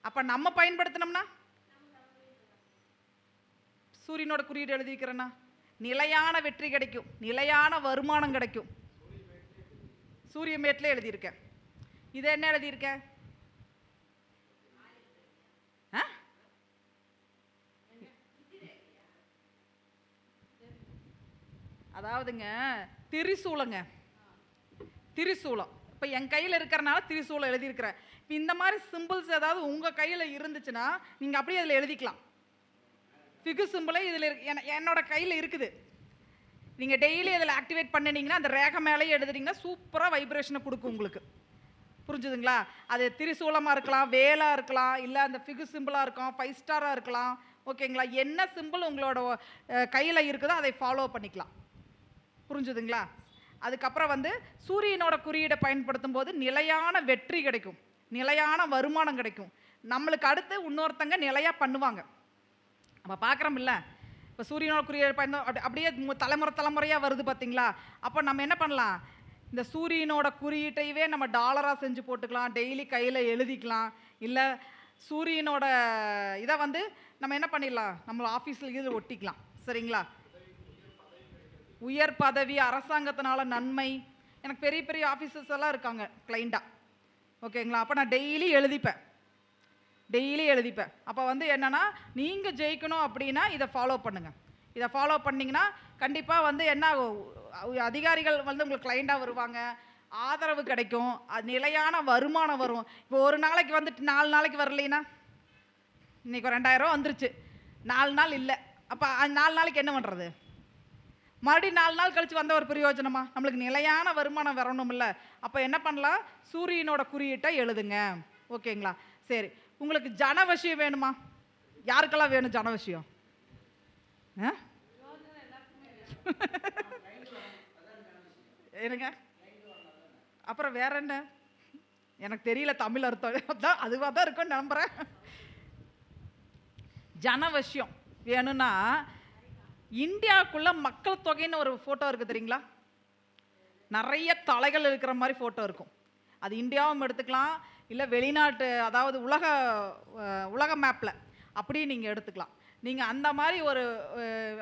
அப்போ நம்ம பயன்படுத்தினோம்னா சூரியனோட குறியீடு எழுதிக்கிறேன்னா நிலையான வெற்றி கிடைக்கும், நிலையான வருமானம் கிடைக்கும். சூரியமேட்டில் எழுதியிருக்கேன். இது என்ன எழுதியிருக்கேன்? அதாவதுங்க திரிசூலங்க, திரிசூலம். இப்போ என் கையில் இருக்கிறனால திரிசூலம் எழுதியிருக்கிறேன். இப்போ இந்த மாதிரி சிம்பிள்ஸ் ஏதாவது உங்கள் கையில் இருந்துச்சுன்னா நீங்கள் அப்படியே அதில் எழுதிக்கலாம். ஃபிகு சிம்பிளே இதில் என்னோட கையில் இருக்குது. நீங்கள் டெய்லி அதில் ஆக்டிவேட் பண்ணினீங்கன்னா அந்த ரேகை மேலேயே எழுதுறீங்கன்னா சூப்பராக வைப்ரேஷனை கொடுக்கும் உங்களுக்கு. புரிஞ்சுதுங்களா? அது திரிசூலமாக இருக்கலாம், வேலாக இருக்கலாம், இல்லை அந்த ஃபிகு சிம்பிளாக இருக்கும், 5 ஸ்டாராக இருக்கலாம். ஓகேங்களா? என்ன சிம்பிள் உங்களோட கையில் இருக்குதோ அதை ஃபாலோ பண்ணிக்கலாம். புரிஞ்சுதுங்களா? அதுக்கப்புறம் வந்து சூரியனோட குறியீடை பயன்படுத்தும் போது நிலையான வெற்றி கிடைக்கும், நிலையான வருமானம் கிடைக்கும். நம்மளுக்கு அடுத்து இன்னொருத்தங்க நிலையாக பண்ணுவாங்க. நம்ம பார்க்குறோம்ல, இப்போ சூரியனோட குறியீடு பயன்படுத்த அப்படியே தலைமுறையாக வருது பார்த்தீங்களா? அப்போ நம்ம என்ன பண்ணலாம், இந்த சூரியனோட குறியீட்டையவே நம்ம டாலராக செஞ்சு போட்டுக்கலாம், டெய்லி கையில் எழுதிக்கலாம். இல்லை சூரியனோட இதை வந்து நம்ம என்ன பண்ணிடலாம், நம்ம ஆஃபீஸில் இது ஒட்டிக்கலாம். சரிங்களா? உயர் பதவி, அரசாங்கத்தினால நன்மை. எனக்கு பெரிய பெரிய ஆஃபீஸர்ஸ் எல்லாம் இருக்காங்க கிளைண்டாக. ஓகேங்களா? அப்போ நான் டெய்லி எழுதிப்பேன். அப்போ வந்து என்னென்னா, நீங்கள் ஜெயிக்கணும் அப்படின்னா இதை ஃபாலோ பண்ணுங்கள். இதை ஃபாலோ பண்ணிங்கன்னா கண்டிப்பாக வந்து என்ன அதிகாரிகள் வந்து உங்களுக்கு கிளைண்டாக வருவாங்க, ஆதரவு கிடைக்கும், நிலையான வருமானம் வரும். இப்போ ஒரு நாளைக்கு வந்துட்டு 4 நாளைக்கு வரலைன்னா, இன்றைக்கி 2000 வந்துருச்சு, 4 நாள் இல்லை, அப்போ 4 நாளைக்கு என்ன பண்ணுறது? மறுபடியும் 4 நாள் கழித்து வந்த ஒரு பிரயோஜனமா? நம்மளுக்கு நிலையான வருமானம் வரணும் இல்லை? அப்போ என்ன பண்ணலாம், சூரியனோட குறியீட்டை எழுதுங்க. ஓகேங்களா? சரி, உங்களுக்கு ஜனவசியம் வேணுமா? யாருக்கெல்லாம் வேணும் ஜனவசியம்? என்னங்க? அப்புறம் வேற என்ன? எனக்கு தெரியல தமிழ் அர்த்தம். அதான் அதுவாக தான் இருக்கும்னு நம்புறேன். ஜனவசியம் வேணும்னா இந்தியாவுக்குள்ள மக்கள் தொகைன்னு ஒரு ஃபோட்டோ இருக்குது தெரியுங்களா? நிறைய தலைகள் இருக்கிற மாதிரி ஃபோட்டோ இருக்கும். அது இந்தியாவும் எடுத்துக்கலாம், இல்லை வெளிநாட்டு அதாவது உலக மேப்பில் அப்படியே நீங்கள் எடுத்துக்கலாம். நீங்கள் அந்த மாதிரி ஒரு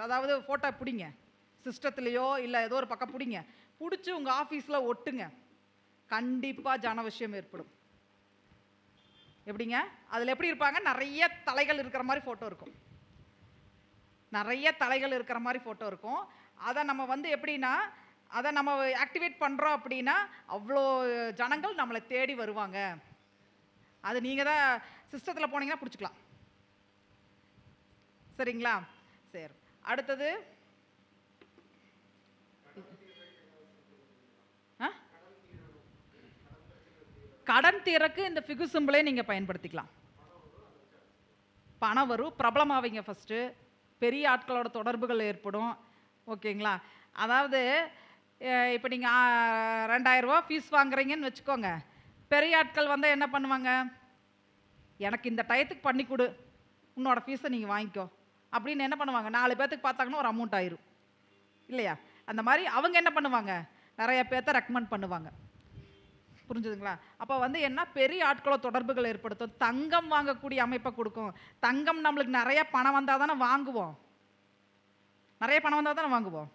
அதாவது ஃபோட்டோ பிடிங்க, சிஸ்டத்துலேயோ இல்லை ஏதோ ஒரு பக்கம் பிடிங்க, பிடிச்சி உங்கள் ஆஃபீஸில் ஒட்டுங்க. கண்டிப்பாக ஜனவசியம் ஏற்படும். எப்படிங்க? அதில் எப்படி இருப்பாங்க? நிறைய தலைகள் இருக்கிற மாதிரி ஃபோட்டோ இருக்கும். நிறைய தலைகள் இருக்கிற மாதிரி ஃபோட்டோ இருக்கும். அதை நம்ம வந்து எப்படின்னா, அதை நம்ம ஆக்டிவேட் பண்ணுறோம் அப்படின்னா அவ்வளோ ஜனங்கள் நம்மளை தேடி வருவாங்க. அது நீங்கள் தான் சிஸ்டத்தில் போனீங்கன்னா பிடிச்சிக்கலாம். சரிங்களா? சரி, அடுத்தது கடன் தீரக்கு இந்த ஃபிகு சிம்பிளே நீங்கள் பயன்படுத்திக்கலாம். பணம் வரும், பிரபலமாவீங்க ஃபஸ்ட்டு, பெரிய ஆட்களோட தொடர்புகள் ஏற்படும். ஓகேங்களா? அதாவது இப்போ நீங்கள் 2000 ரூபா ஃபீஸ் வாங்குறீங்கன்னு வச்சுக்கோங்க. பெரிய ஆட்கள் வந்தால் என்ன பண்ணுவாங்க? எனக்கு இந்த டயத்துக்கு பண்ணி கொடு, உன்னோட ஃபீஸை நீங்கள் வாங்கிக்கோ அப்படின்னு என்ன பண்ணுவாங்க? 4 பேர்த்துக்கு பார்த்தாங்கன்னா ஒரு அமௌண்ட் ஆயிரும் இல்லையா? அந்த மாதிரி அவங்க என்ன பண்ணுவாங்க? நிறைய பேர்த்த ரெக்கமெண்ட் பண்ணுவாங்க. புரிஞ்சுதுங்களா? அப்போ வந்து என்ன, பெரிய ஆட்களோட தொடர்புகள் ஏற்படுத்தும். தங்கம் வாங்கக்கூடிய அமைப்பை கொடுக்கும். தங்கம் நம்மளுக்கு நிறைய பணம் வந்தால் தானே வாங்குவோம். நிறைய பணம் வந்தால் தானே வாங்குவோம்.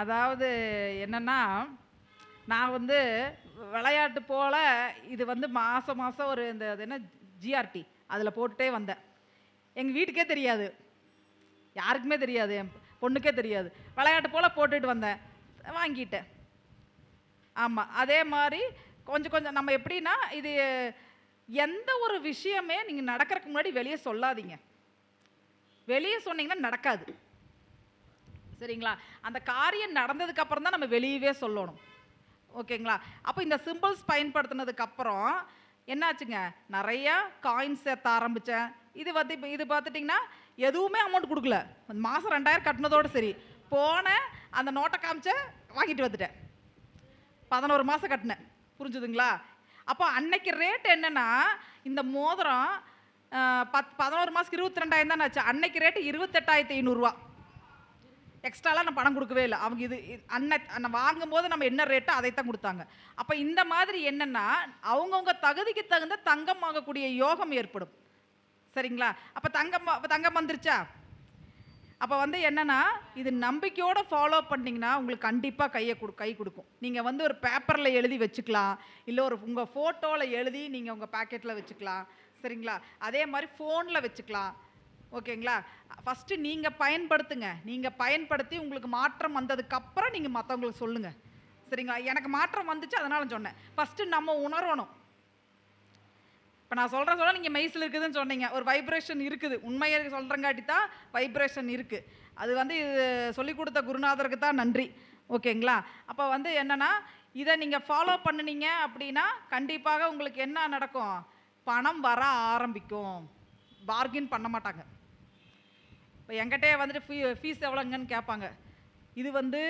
அதாவது என்னன்னா, நான் வந்து விளையாட்டு போல் இது வந்து மாதம் மாதம் ஒரு இந்த அது என்ன ஜிஆர்டி அதில் போட்டுட்டே வந்தேன். எங்கள் வீட்டுக்கே தெரியாது, யாருக்குமே தெரியாது, என் பொண்ணுக்கே தெரியாது. விளையாட்டு போல் போட்டுட்டு வந்தேன், வாங்கிட்டேன். ஆமாம், அதே மாதிரி கொஞ்சம் கொஞ்சம் நம்ம எப்படின்னா, இது எந்த ஒரு விஷயமே நீங்கள் நடக்கிறதுக்கு முன்னாடி வெளியே சொல்லாதீங்க. வெளியே சொன்னீங்கன்னா நடக்காது. சரிங்களா? அந்த காரியம் நடந்ததுக்கு அப்புறம் தான் நம்ம வெளியவே சொல்லணும். ஓகேங்களா? அப்போ இந்த சிம்பிள்ஸ் பயன்படுத்தினதுக்கு அப்புறம் என்னாச்சுங்க, நிறைய காயின்ஸ் சேர்த்த ஆரம்பித்தேன். இது பார்த்துட்டிங்கன்னா எதுவுமே அமௌண்ட் கொடுக்கல. மாதம் 2000 கட்டினதோடு சரி, போனேன், அந்த நோட்டை காமிச்சேன், வாங்கிட்டு வந்துட்டேன். 11 மாதம் கட்டினேன். புரிஞ்சுதுங்களா? அப்போ அன்னைக்கு ரேட் என்னன்னா, இந்த மோதிரம் 11 மாதத்துக்கு 22,000 தானே ஆச்சு. அன்னைக்கு ரேட்டு 28,500 ரூபா. எக்ஸ்ட்ராலாம் நான் பணம் கொடுக்கவே இல்லை. அவங்க இது அன்னை வாங்கும்போது நம்ம என்ன ரேட்டோ அதைத்தான் கொடுத்தாங்க. அப்போ இந்த மாதிரி என்னென்னா, அவங்கவுங்க தகுதிக்கு தகுந்த தங்கம் வாங்கக்கூடிய யோகம் ஏற்படும். சரிங்களா? அப்போ தங்கம் வந்துருச்சா? அப்போ வந்து என்னென்னா, இது நம்பிக்கையோடு ஃபாலோ பண்ணிங்கன்னா உங்களுக்கு கண்டிப்பாக கை கொடுக்கும். நீங்கள் வந்து ஒரு பேப்பரில் எழுதி வச்சுக்கலாம், இல்லை உங்கள் ஃபோட்டோவில் எழுதி நீங்கள் உங்கள் பேக்கெட்டில் வச்சுக்கலாம். சரிங்களா? அதே மாதிரி ஃபோனில் வச்சுக்கலாம். ஓகேங்களா? ஃபஸ்ட்டு நீங்கள் பயன்படுத்துங்க. நீங்கள் பயன்படுத்தி உங்களுக்கு மாற்றம் வந்ததுக்கப்புறம் நீங்கள் மற்றவங்களுக்கு சொல்லுங்கள். சரிங்களா? எனக்கு மாற்றம் வந்துச்சு, அதனால சொன்னேன். ஃபஸ்ட்டு நம்ம உணரணும். இப்போ நான் சொல்ல நீங்கள் மெய்சில் இருக்குதுன்னு சொன்னீங்க, ஒரு வைப்ரேஷன் இருக்குது. உண்மையை சொல்கிறங்காட்டி தான் வைப்ரேஷன் இருக்குது. அது வந்து இது சொல்லிக் கொடுத்த குருநாதருக்கு தான் நன்றி. ஓகேங்களா? அப்போ வந்து என்னென்னா, இதை நீங்கள் ஃபாலோ பண்ணினீங்க அப்படின்னா கண்டிப்பாக உங்களுக்கு என்ன நடக்கும்? பணம் வர ஆரம்பிக்கும். பார்கின் பண்ண மாட்டாங்க. இப்போ என்கிட்டே வந்துட்டு ஃபீஸ் எவ்வளோங்கன்னு கேட்பாங்க. இது வந்து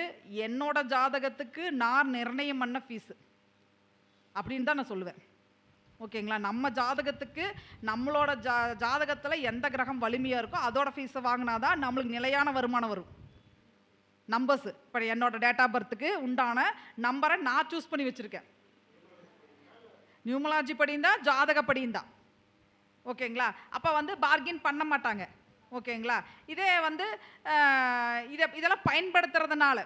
என்னோட ஜாதகத்துக்கு நான் நிர்ணயம் பண்ண ஃபீஸு அப்படின்னு தான் நான் சொல்லுவேன். ஓகேங்களா? நம்ம ஜாதகத்துக்கு நம்மளோட ஜாதகத்தில் எந்த கிரகம் வலிமையாக இருக்கோ அதோட ஃபீஸை வாங்கினா தான் நம்மளுக்கு நிலையான வருமானம் வரும். நம்பர்ஸு இப்போ என்னோட டேட் ஆஃப் பர்த்துக்கு உண்டான நம்பரை நான் சூஸ் பண்ணி வச்சுருக்கேன். நியூமலாஜி படியும் தான், ஜாதக படியும் தான். ஓகேங்களா? அப்போ வந்து பார்கின் பண்ண மாட்டாங்க. ஓகேங்களா? இதே வந்து இதெல்லாம் பயன்படுத்துறதுனால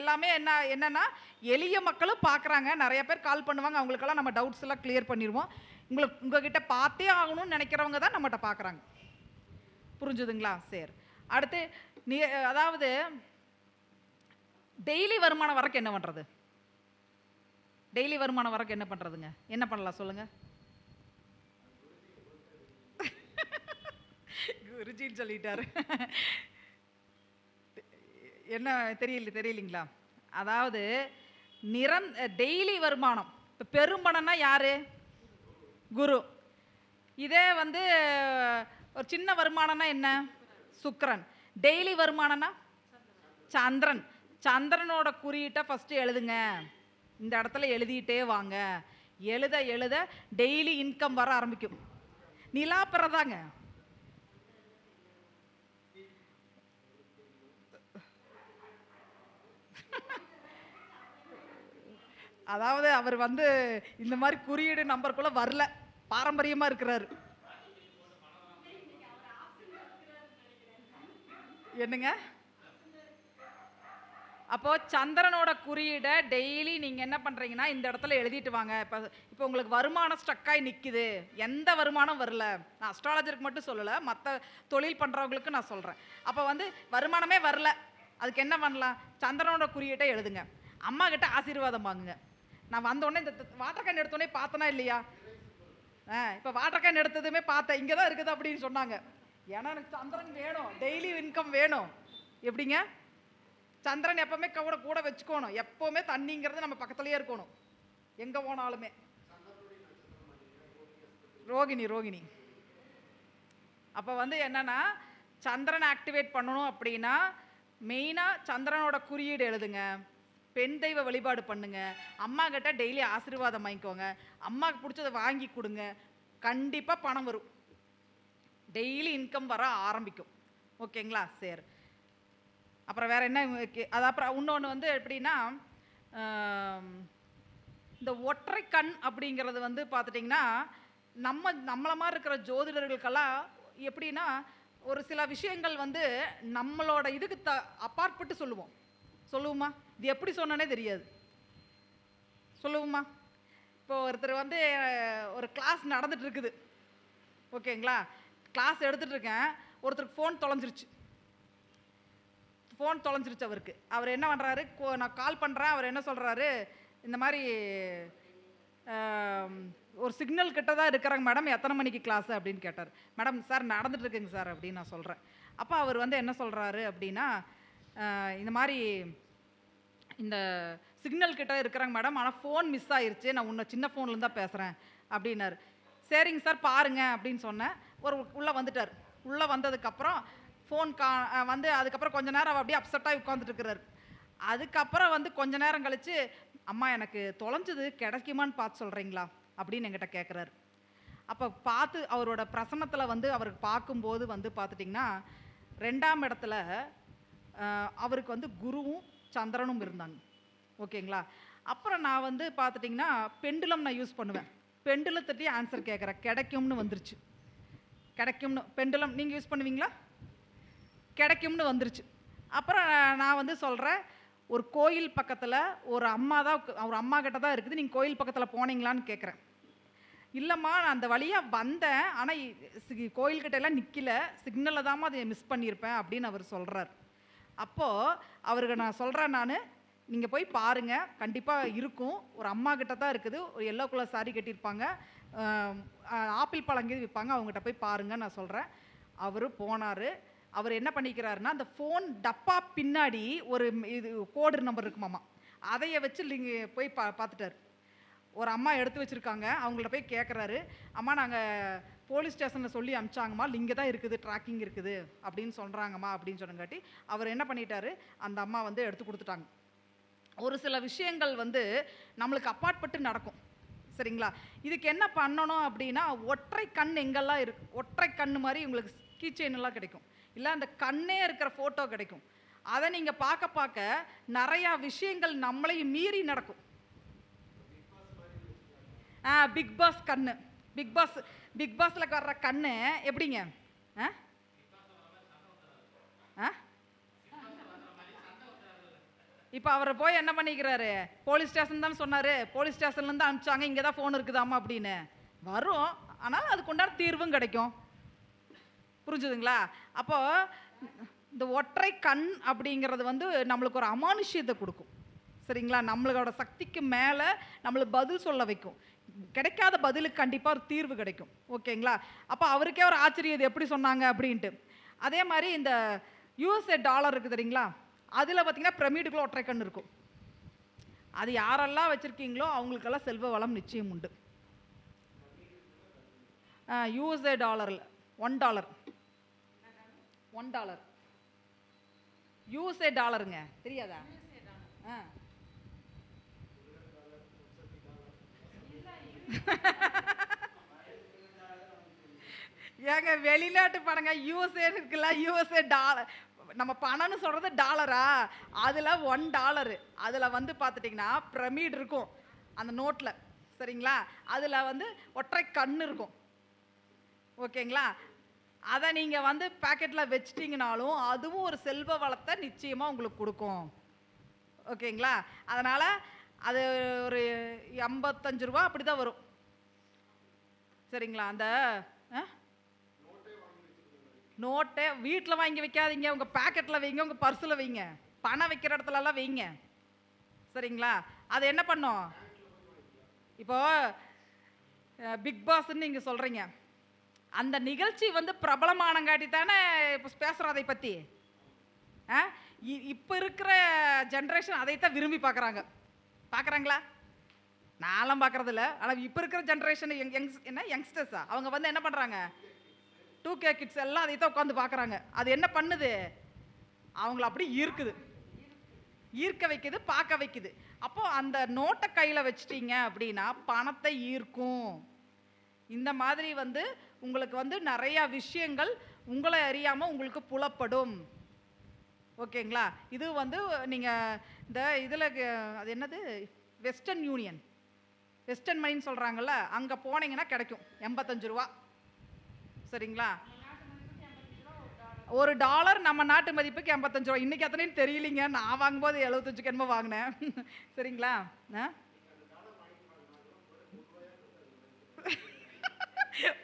எல்லாமே என்னன்னா, எளிய மக்களும் பார்க்குறாங்க. நிறைய பேர் கால் பண்ணுவாங்க, அவங்களுக்கெல்லாம் நம்ம டவுட்ஸ் எல்லாம் கிளியர் பண்ணிடுவோம். உங்ககிட்ட பார்த்தே ஆகணும்னு நினைக்கிறவங்க தான் நம்மகிட்ட பார்க்குறாங்க. புரிஞ்சுதுங்களா? சரி, அடுத்து அதாவது டெய்லி வருமானம் வரக்கு என்ன பண்ணுறது? டெய்லி வருமானம் வரக்கு என்ன பண்ணுறதுங்க? என்ன பண்ணலாம் சொல்லுங்கள்? குருஜின்னு சொல்லிட்டாரு. என்ன தெரியலீங்களா? அதாவது டெய்லி வருமானம். இப்போ பெரும்பணம்னா யாரு? குரு. இதே வந்து ஒரு சின்ன வருமானம்னா என்ன? சுக்கிரன். டெய்லி வருமானம்னா சந்திரன். சந்திரனோட குறியீட்டை ஃபஸ்ட்டு எழுதுங்க. இந்த இடத்துல எழுதிட்டே வாங்க. எழுத எழுத டெய்லி இன்கம் வர ஆரம்பிக்கும். நிலா பிறதாங்க. அதாவது அவர் வந்து இந்த மாதிரி குறியீடு நம்பருக்குள்ள வரல, பாரம்பரியமா இருக்கிறாரு. என்னங்க? அப்போ சந்திரனோட குறியீடை டெய்லி நீங்க என்ன பண்றீங்கன்னா இந்த இடத்துல எழுதிட்டு வாங்க. இப்போ உங்களுக்கு வருமானம் ஸ்டக் ஆகி நிக்குது, எந்த வருமானம் வரல, நான் அஸ்ட்ராலஜருக்கு மட்டும் சொல்லல, மற்ற தொழில் பண்றவங்களுக்கு நான் சொல்றேன். அப்போ வந்து வருமானமே வரல, அதுக்கு என்ன பண்ணலாம்? சந்திரனோட குறியீட்டை எழுதுங்க. அம்மா கிட்ட ஆசீர்வாதம் வாங்குங்க. நான் வந்தோடனே இந்த வாட்டர் கேன் எடுத்தோடனே பார்த்தனா இல்லையா? இப்போ வாட்டர் கேன் எடுத்ததுமே பார்த்தேன், இங்கே தான் இருக்குது அப்படின்னு சொன்னாங்க. ஏன்னா எனக்கு சந்திரன் வேணும், டெய்லி இன்கம் வேணும். எப்படிங்க? சந்திரன் எப்பவுமே கூட கூட வச்சுக்கணும். எப்பவுமே தண்ணிங்கிறது நம்ம பக்கத்துலயே இருக்கணும், எங்க போனாலுமே. ரோகிணி. அப்போ வந்து என்னன்னா, சந்திரனை ஆக்டிவேட் பண்ணணும் அப்படின்னா மெயினாக சந்திரனோட குறியீடு எழுதுங்க. பெண் தெய்வ வழிபாடு பண்ணுங்க. அம்மா கிட்ட டெய்லி ஆசீர்வாதம் வாங்கிக்கோங்க. அம்மாவுக்கு பிடிச்சதை வாங்கி கொடுங்க. கண்டிப்பாக பணம் வரும், டெய்லி இன்கம் வர ஆரம்பிக்கும். ஓகேங்களா? சரி. அப்புறம் வேற என்ன? அது அப்புறம் இன்னொன்று வந்து எப்படின்னா, இந்த ஒற்றை கண் அப்படிங்கிறது வந்து பார்த்துட்டிங்கன்னா, நம்மளை மாதிரி இருக்கிற ஜோதிடர்களுக்கெல்லாம் எப்படின்னா, ஒரு சில விஷயங்கள் வந்து நம்மளோட இதுக்கு அப்பாற்பட்டு சொல்லுவோமா? இது எப்படி சொன்னனே தெரியாது. சொல்லுவோமா? இப்போ ஒருத்தர் வந்து ஒரு கிளாஸ் நடந்துட்டு இருக்குது, ஓகேங்களா? கிளாஸ் எடுத்துட்டு இருக்கேன், ஒருத்தருக்கு ஃபோன் தொலைஞ்சிருச்சு. அவருக்கு. அவர் என்ன பண்ணுறாரு, நான் கால் பண்ணுறேன், அவர் என்ன சொல்கிறாரு, இந்த மாதிரி ஒரு சிக்னல் கிட்ட தான் இருக்கிறாங்க மேடம், எத்தனை மணிக்கு கிளாஸு அப்படின்னு கேட்டார். மேடம் சார் நடந்துட்டு இருக்குங்க சார் அப்படின்னு நான் சொல்கிறேன். அப்போ அவர் வந்து என்ன சொல்கிறாரு அப்படின்னா, இந்த மாதிரி இந்த சிக்னல் கிட்ட இருக்கிறாங்க மேடம், ஆனால் ஃபோன் மிஸ் ஆயிருச்சு, நான் உன்னை சின்ன ஃபோன்லேருந்து தான் பேசுகிறேன் அப்படின்னாரு. சரிங்க சார் பாருங்க அப்படின்னு சொன்னேன். உள்ளே வந்துட்டார். உள்ளே வந்ததுக்கப்புறம் ஃபோன் வந்து அதுக்கப்புறம் கொஞ்ச நேரம் அப்படியே அப்செட்டாகி உட்காந்துட்டு இருக்கிறாரு. அதுக்கப்புறம் வந்து கொஞ்ச நேரம் கழித்து, அம்மா எனக்கு தொலைஞ்சது கிடைக்குமான்னு பார்த்து சொல்கிறீங்களா அப்படின்னு என்கிட்ட கேட்குறாரு. அப்போ பார்த்து அவரோட பிரசன்னத்தில் வந்து அவருக்கு பார்க்கும்போது வந்து பார்த்துட்டிங்கன்னா, 2ஆம் இடத்துல அவருக்கு வந்து குருவும் சந்திரனும் இருந்தாங்க. ஓகேங்களா? அப்புறம் நான் வந்து பார்த்துட்டிங்கன்னா பெண்டுலம் நான் யூஸ் பண்ணுவேன். பெண்டுலத்திட்டே ஆன்சர் கேட்குறேன், கிடைக்கும்னு வந்துருச்சு. பெண்டுலம் நீங்கள் யூஸ் பண்ணுவீங்களா? கிடைக்கும்னு வந்துருச்சு. அப்புறம் நான் வந்து சொல்கிறேன், ஒரு கோயில் பக்கத்தில் ஒரு அம்மா கிட்ட தான் இருக்குது, நீங்கள் கோயில் பக்கத்தில் போனீங்களான்னு கேட்குறேன். இல்லைம்மா நான் அந்த வழியாக வந்தேன், ஆனால் கோயில்கிட்ட எல்லாம் நிற்கல, சிக்னலில் தாம்மா அதை மிஸ் பண்ணியிருப்பேன் அப்படின்னு அவர் சொல்கிறார். அப்போது அவருக்கு நான் சொல்கிறேன், நீங்கள் போய் பாருங்கள், கண்டிப்பாக இருக்கும், ஒரு அம்மா கிட்ட தான் இருக்குது, ஒரு எல்லோ கலர் சாரி கட்டியிருப்பாங்க, ஆப்பிள் பழங்கி விற்பாங்க, அவங்ககிட்ட போய் பாருங்க நான் சொல்கிறேன். அவர் போனார். அவர் என்ன பண்ணிக்கிறாருன்னா, அந்த ஃபோன் டப்பா பின்னாடி ஒரு இது கோடு நம்பர் இருக்குமாம்மா, அதைய வச்சு போய் பார்த்துட்டார். ஒரு அம்மா எடுத்து வச்சுருக்காங்க, அவங்கள்ட்ட போய் கேட்குறாரு, அம்மா நாங்கள் போலீஸ் ஸ்டேஷனில் சொல்லி அனுப்பிச்சாங்கம்மா, இங்கே தான் இருக்குது, ட்ராக்கிங் இருக்குது அப்படின்னு சொல்கிறாங்கம்மா அப்படின்னு சொன்னங்காட்டி அவர் என்ன பண்ணிட்டாரு, அந்த அம்மா வந்து எடுத்து கொடுத்துட்டாங்க. ஒரு சில விஷயங்கள் வந்து நம்மளுக்கு அப்பாற்பட்டு நடக்கும், சரிங்களா? இதுக்கு என்ன பண்ணணும் அப்படின்னா, ஒற்றை கண் எங்கெல்லாம் இருக்கு, ஒற்றை கண் மாதிரி உங்களுக்கு கீ செயின் எல்லாம் கிடைக்கும், இல்லை அந்த கண்ணே இருக்கிற ஃபோட்டோ கிடைக்கும். அதை நீங்கள் பார்க்க பார்க்க நிறையா விஷயங்கள் நம்மளையும் மீறி நடக்கும். பிக் பாஸ் கண்ணு, பிக் பாஸில் வர்ற கண்ணு எப்படிங்க? இப்போ அவரை போய் என்ன பண்ணிக்கிறாரு, போலீஸ் ஸ்டேஷன் தான் சொன்னார், போலீஸ் ஸ்டேஷன்லேருந்து அனுப்பிச்சாங்க, இங்கே தான் ஃபோன் இருக்குதாம்மா அப்படின்னு வரும். ஆனால் அதுக்கு உண்டான தீர்வும் கிடைக்கும். புரிஞ்சுதுங்களா? அப்போது இந்த ஒற்றை கண் அப்படிங்கிறது வந்து நம்மளுக்கு ஒரு அமானுஷ்யத்தை கொடுக்கும், சரிங்களா? நம்மளோட சக்திக்கு மேலே நம்மளுக்கு பதில் சொல்ல வைக்கும். கிடைக்காத பதிலுக்கு கண்டிப்பாக ஒரு தீர்வு கிடைக்கும். ஓகேங்களா? அப்போ அவருக்கே ஒரு ஆச்சரியம், இது எப்படி சொன்னாங்க அப்படின்ட்டு. அதே மாதிரி இந்த யூஎஸ்ஏ டாலர் இருக்குது தெரியுங்களா, அதில் பார்த்தீங்கன்னா பிரமிடுக்குள்ள ஒற்றை கண் இருக்கும். அது யாரெல்லாம் வச்சுருக்கீங்களோ அவங்களுக்கெல்லாம் செல்வ வளம் நிச்சயம் உண்டு. யூஎஸ்ஏ டாலரில் $1 $1 யூஎஸ்ஏ டாலருங்க, தெரியாதா? ஆ ஏங்க வெளிநாட்டு பணங்க யூஎஸ்ஏ இருக்குல்ல, யூஎஸ்ஏ டாலர். நம்ம பணம்னு சொல்றது டாலரா? அதில் $1 அதில் வந்து பார்த்துட்டிங்கன்னா பிரமிட் இருக்கும் அந்த நோட்டில், சரிங்களா? அதில் வந்து ஒற்றை கண் இருக்கும், ஓகேங்களா? அதை நீங்கள் வந்து பேக்கெட்டில் வச்சிட்டிங்கனாலும் அதுவும் ஒரு செல்வ வளத்தை நிச்சயமாக உங்களுக்கு கொடுக்கும், ஓகேங்களா? அதனால் அது ஒரு $55 அப்படி தான் வரும், சரிங்களா? அந்த நோட்டை வீட்டில் வாங்கி வைக்காதீங்க, உங்கள் பேக்கெட்டில் வைங்க, உங்கள் பர்ஸில் வைங்க, பணம் வைக்கிற இடத்துலலாம் வைங்க, சரிங்களா? அது என்ன பண்ணும்? இப்போ பிக் பாஸ்ன்னு நீங்கள் சொல்கிறீங்க, அந்த நிகழ்ச்சி வந்து பிரபலமானங்காட்டி தானே இப்போ பேசுகிறோம் அதை பற்றி. இப்போ இருக்கிற ஜென்ரேஷன் அதைத்தான் விரும்பி பார்க்குறாங்களா? நான்லாம் பார்க்குறதில்ல. ஆனால் இப்போ இருக்கிற ஜென்ரேஷன் யங்ஸ்டர்ஸா அவங்க வந்து என்ன பண்ணுறாங்க? 2K கிட்ஸ் எல்லாம் அதை தான் உட்காந்து பார்க்குறாங்க. அது என்ன பண்ணுது? அவங்கள அப்படி ஈர்க்க வைக்குது, பார்க்க வைக்குது. அப்போ அந்த நோட்டை கையில் வச்சிட்டீங்க அப்படின்னா பணத்தை ஈர்க்கும். இந்த மாதிரி வந்து உங்களுக்கு வந்து நிறையா விஷயங்கள் உங்களை அறியாமல் உங்களுக்கு புலப்படும், ஓகேங்களா? இது வந்து நீங்கள் இந்த இதில் அது என்னது வெஸ்டர்ன் மணின்னு சொல்கிறாங்கல்ல, அங்கே போனீங்கன்னா கிடைக்கும் $85, சரிங்களா? $1 நம்ம நாட்டு மதிப்புக்கு $85. இன்னைக்கு எத்தனைன்னு தெரியலிங்க, நான் வாங்கும்போது 75 என்னமோ வாங்கினேன், சரிங்களா?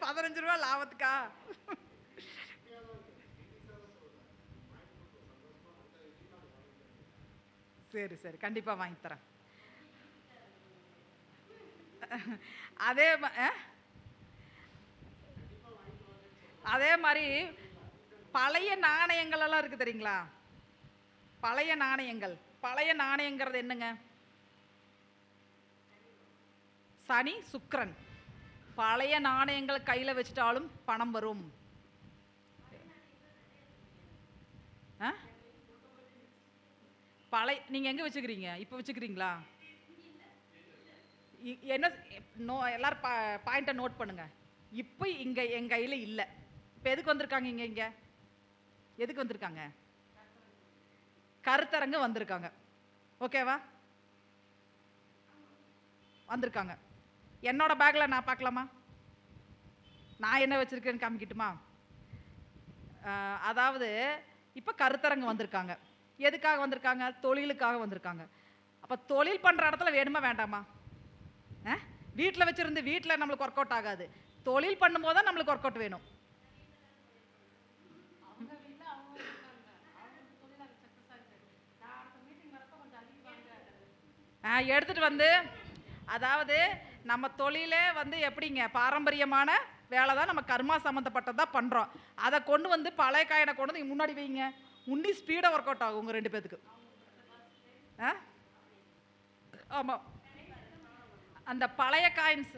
$15 லாபத்துக்கா? சரி சரி, கண்டிப்பாக வாங்கி தரேன். அதே மாதிரி பழைய நாணயங்கள் எல்லாம் இருக்கு, தெரியுங்களா? பழைய நாணயங்கிறது என்னங்க? சனி சுக்கிரன். பழைய நாணயங்களை கையில் வச்சுட்டாலும் பணம் வரும். நீங்க எங்க வச்சுக்கிறீங்க? இப்போ வச்சுக்கிறீங்களா? என்ன எல்லாரும் பாயிண்ட்டை நோட் பண்ணுங்க. இப்போ இங்க என் கையில் இல்லை. இப்போ எதுக்கு வந்திருக்காங்க? இங்க எதுக்கு வந்திருக்காங்க? கருத்தரங்கு வந்திருக்காங்க, ஓகேவா? வந்திருக்காங்க. என்னோட பேக்கில் நான் பார்க்கலாமா? நான் என்ன வச்சிருக்கேன்னு காமிக்கட்டுமா? அதாவது இப்போ கருத்தரங்கு வந்திருக்காங்க. எதுக்காக வந்திருக்காங்க? தொழிலுக்காக வந்திருக்காங்க. அப்போ தொழில் பண்ணுற இடத்துல வேணுமா வேண்டாமா? வீட்டில் வச்சிருந்து வீட்டில் நம்மளுக்கு ஒர்க் அவுட் ஆகாது. தொழில் பண்ணும்போது தான் நம்மளுக்கு ஒர்க் அவுட் வேணும். எடுத்துட்டு வந்து, அதாவது நம்ம தொழிலே வந்து எப்படிங்க, பாரம்பரியமான வேலை தான், நம்ம கர்மா சம்மந்தப்பட்டதான் பண்ணுறோம். அதை கொண்டு வந்து பழைய காயினை கொண்டு வந்து முன்னாடி வைங்க, உன்னி ஸ்பீடாக ஒர்க் அவுட் ஆகும் உங்கள் 2 பேத்துக்கு. ஆமாம், அந்த பழைய காயின்ஸ்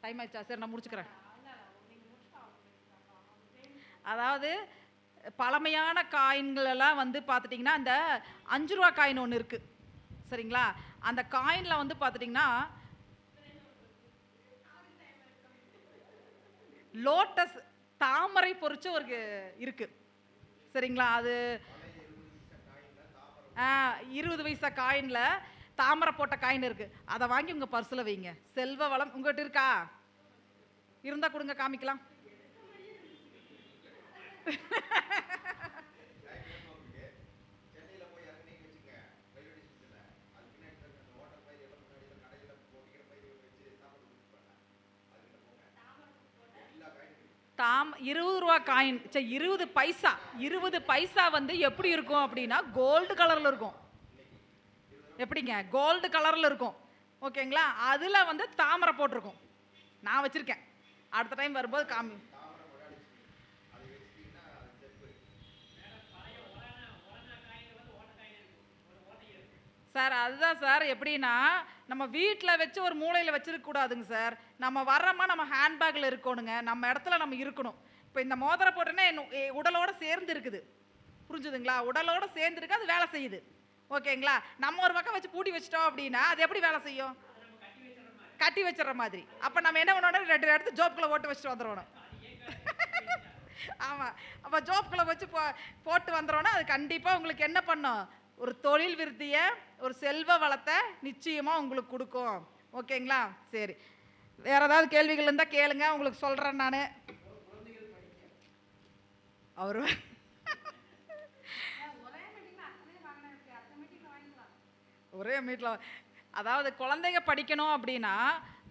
டைம் ஆயிடுச்சா? சரி, நான் முடிச்சுக்கிறேன். அதாவது பழமையான காயின்கள் எல்லாம் வந்து பார்த்துட்டிங்கன்னா அந்த $5 காயின் ஒன்று இருக்குது, சரிங்களா? அந்த காயினில் வந்து பார்த்துட்டிங்கன்னா லோட்டஸ் தாமரை பொறிச்ச ஒரு இருக்கு, சரிங்களா? அது 20 பைசா காயினில் தாமரை போட்ட காயின் இருக்கு. அதை வாங்கி உங்கள் பர்ஸில் வைங்க. செல்வ வளம் உங்கள்கிட்ட இருக்கா? இருந்தால் கொடுங்க, காமிக்கலாம். $20 காயின், 20 பைசா வந்து எப்படி இருக்கும் அப்படின்னா கோல்டு கலரில் இருக்கும். எப்படிங்க? கோல்டு கலரில் இருக்கும், ஓகேங்களா? அதில் வந்து தாமரை போட்டிருக்கும். நான் வச்சுருக்கேன், அடுத்த டைம் வரும்போது காமி. சார் அதுதான் சார். எப்படின்னா, நம்ம வீட்டில் வச்சு ஒரு மூலையில் வச்சிருக்க கூடாதுங்க சார். நம்ம வர்றோமா நம்ம ஹேண்ட்பேக்கில் இருக்கணுங்க. நம்ம இடத்துல நம்ம இருக்கணும். இப்போ இந்த மோதிரம் போட்டோன்னா உடலோட சேர்ந்து இருக்குது. புரிஞ்சுதுங்களா? உடலோட சேர்ந்து இருக்கு, அது வேலை செய்யுது. ஓகேங்களா? நம்ம ஒரு பக்கம் வச்சு பூட்டி வச்சிட்டோம் அப்படின்னா அது எப்படி வேலை செய்யும்? கட்டி வச்சிடுற மாதிரி. அப்போ நம்ம என்ன பண்ணணும்? 2 எடுத்து ஜோப்புக்குள்ள ஓட்டு வச்சுட்டு வந்துடணும். ஆமாம். அப்போ ஜோப்புக்குள்ள வச்சு போட்டு வந்துடுறோன்னா அது கண்டிப்பாக உங்களுக்கு என்ன பண்ணும்? ஒரு தொழில் விருத்தியை, ஒரு செல்வ வளத்தை நிச்சயமாக உங்களுக்கு கொடுக்கும். ஓகேங்களா? சரி, வேற ஏதாவது கேள்விகள் இருந்தால் கேளுங்க, உங்களுக்கு சொல்கிறேன் நான். அவர் ஒரே மீட்டில், அதாவது குழந்தைங்க படிக்கணும் அப்படின்னா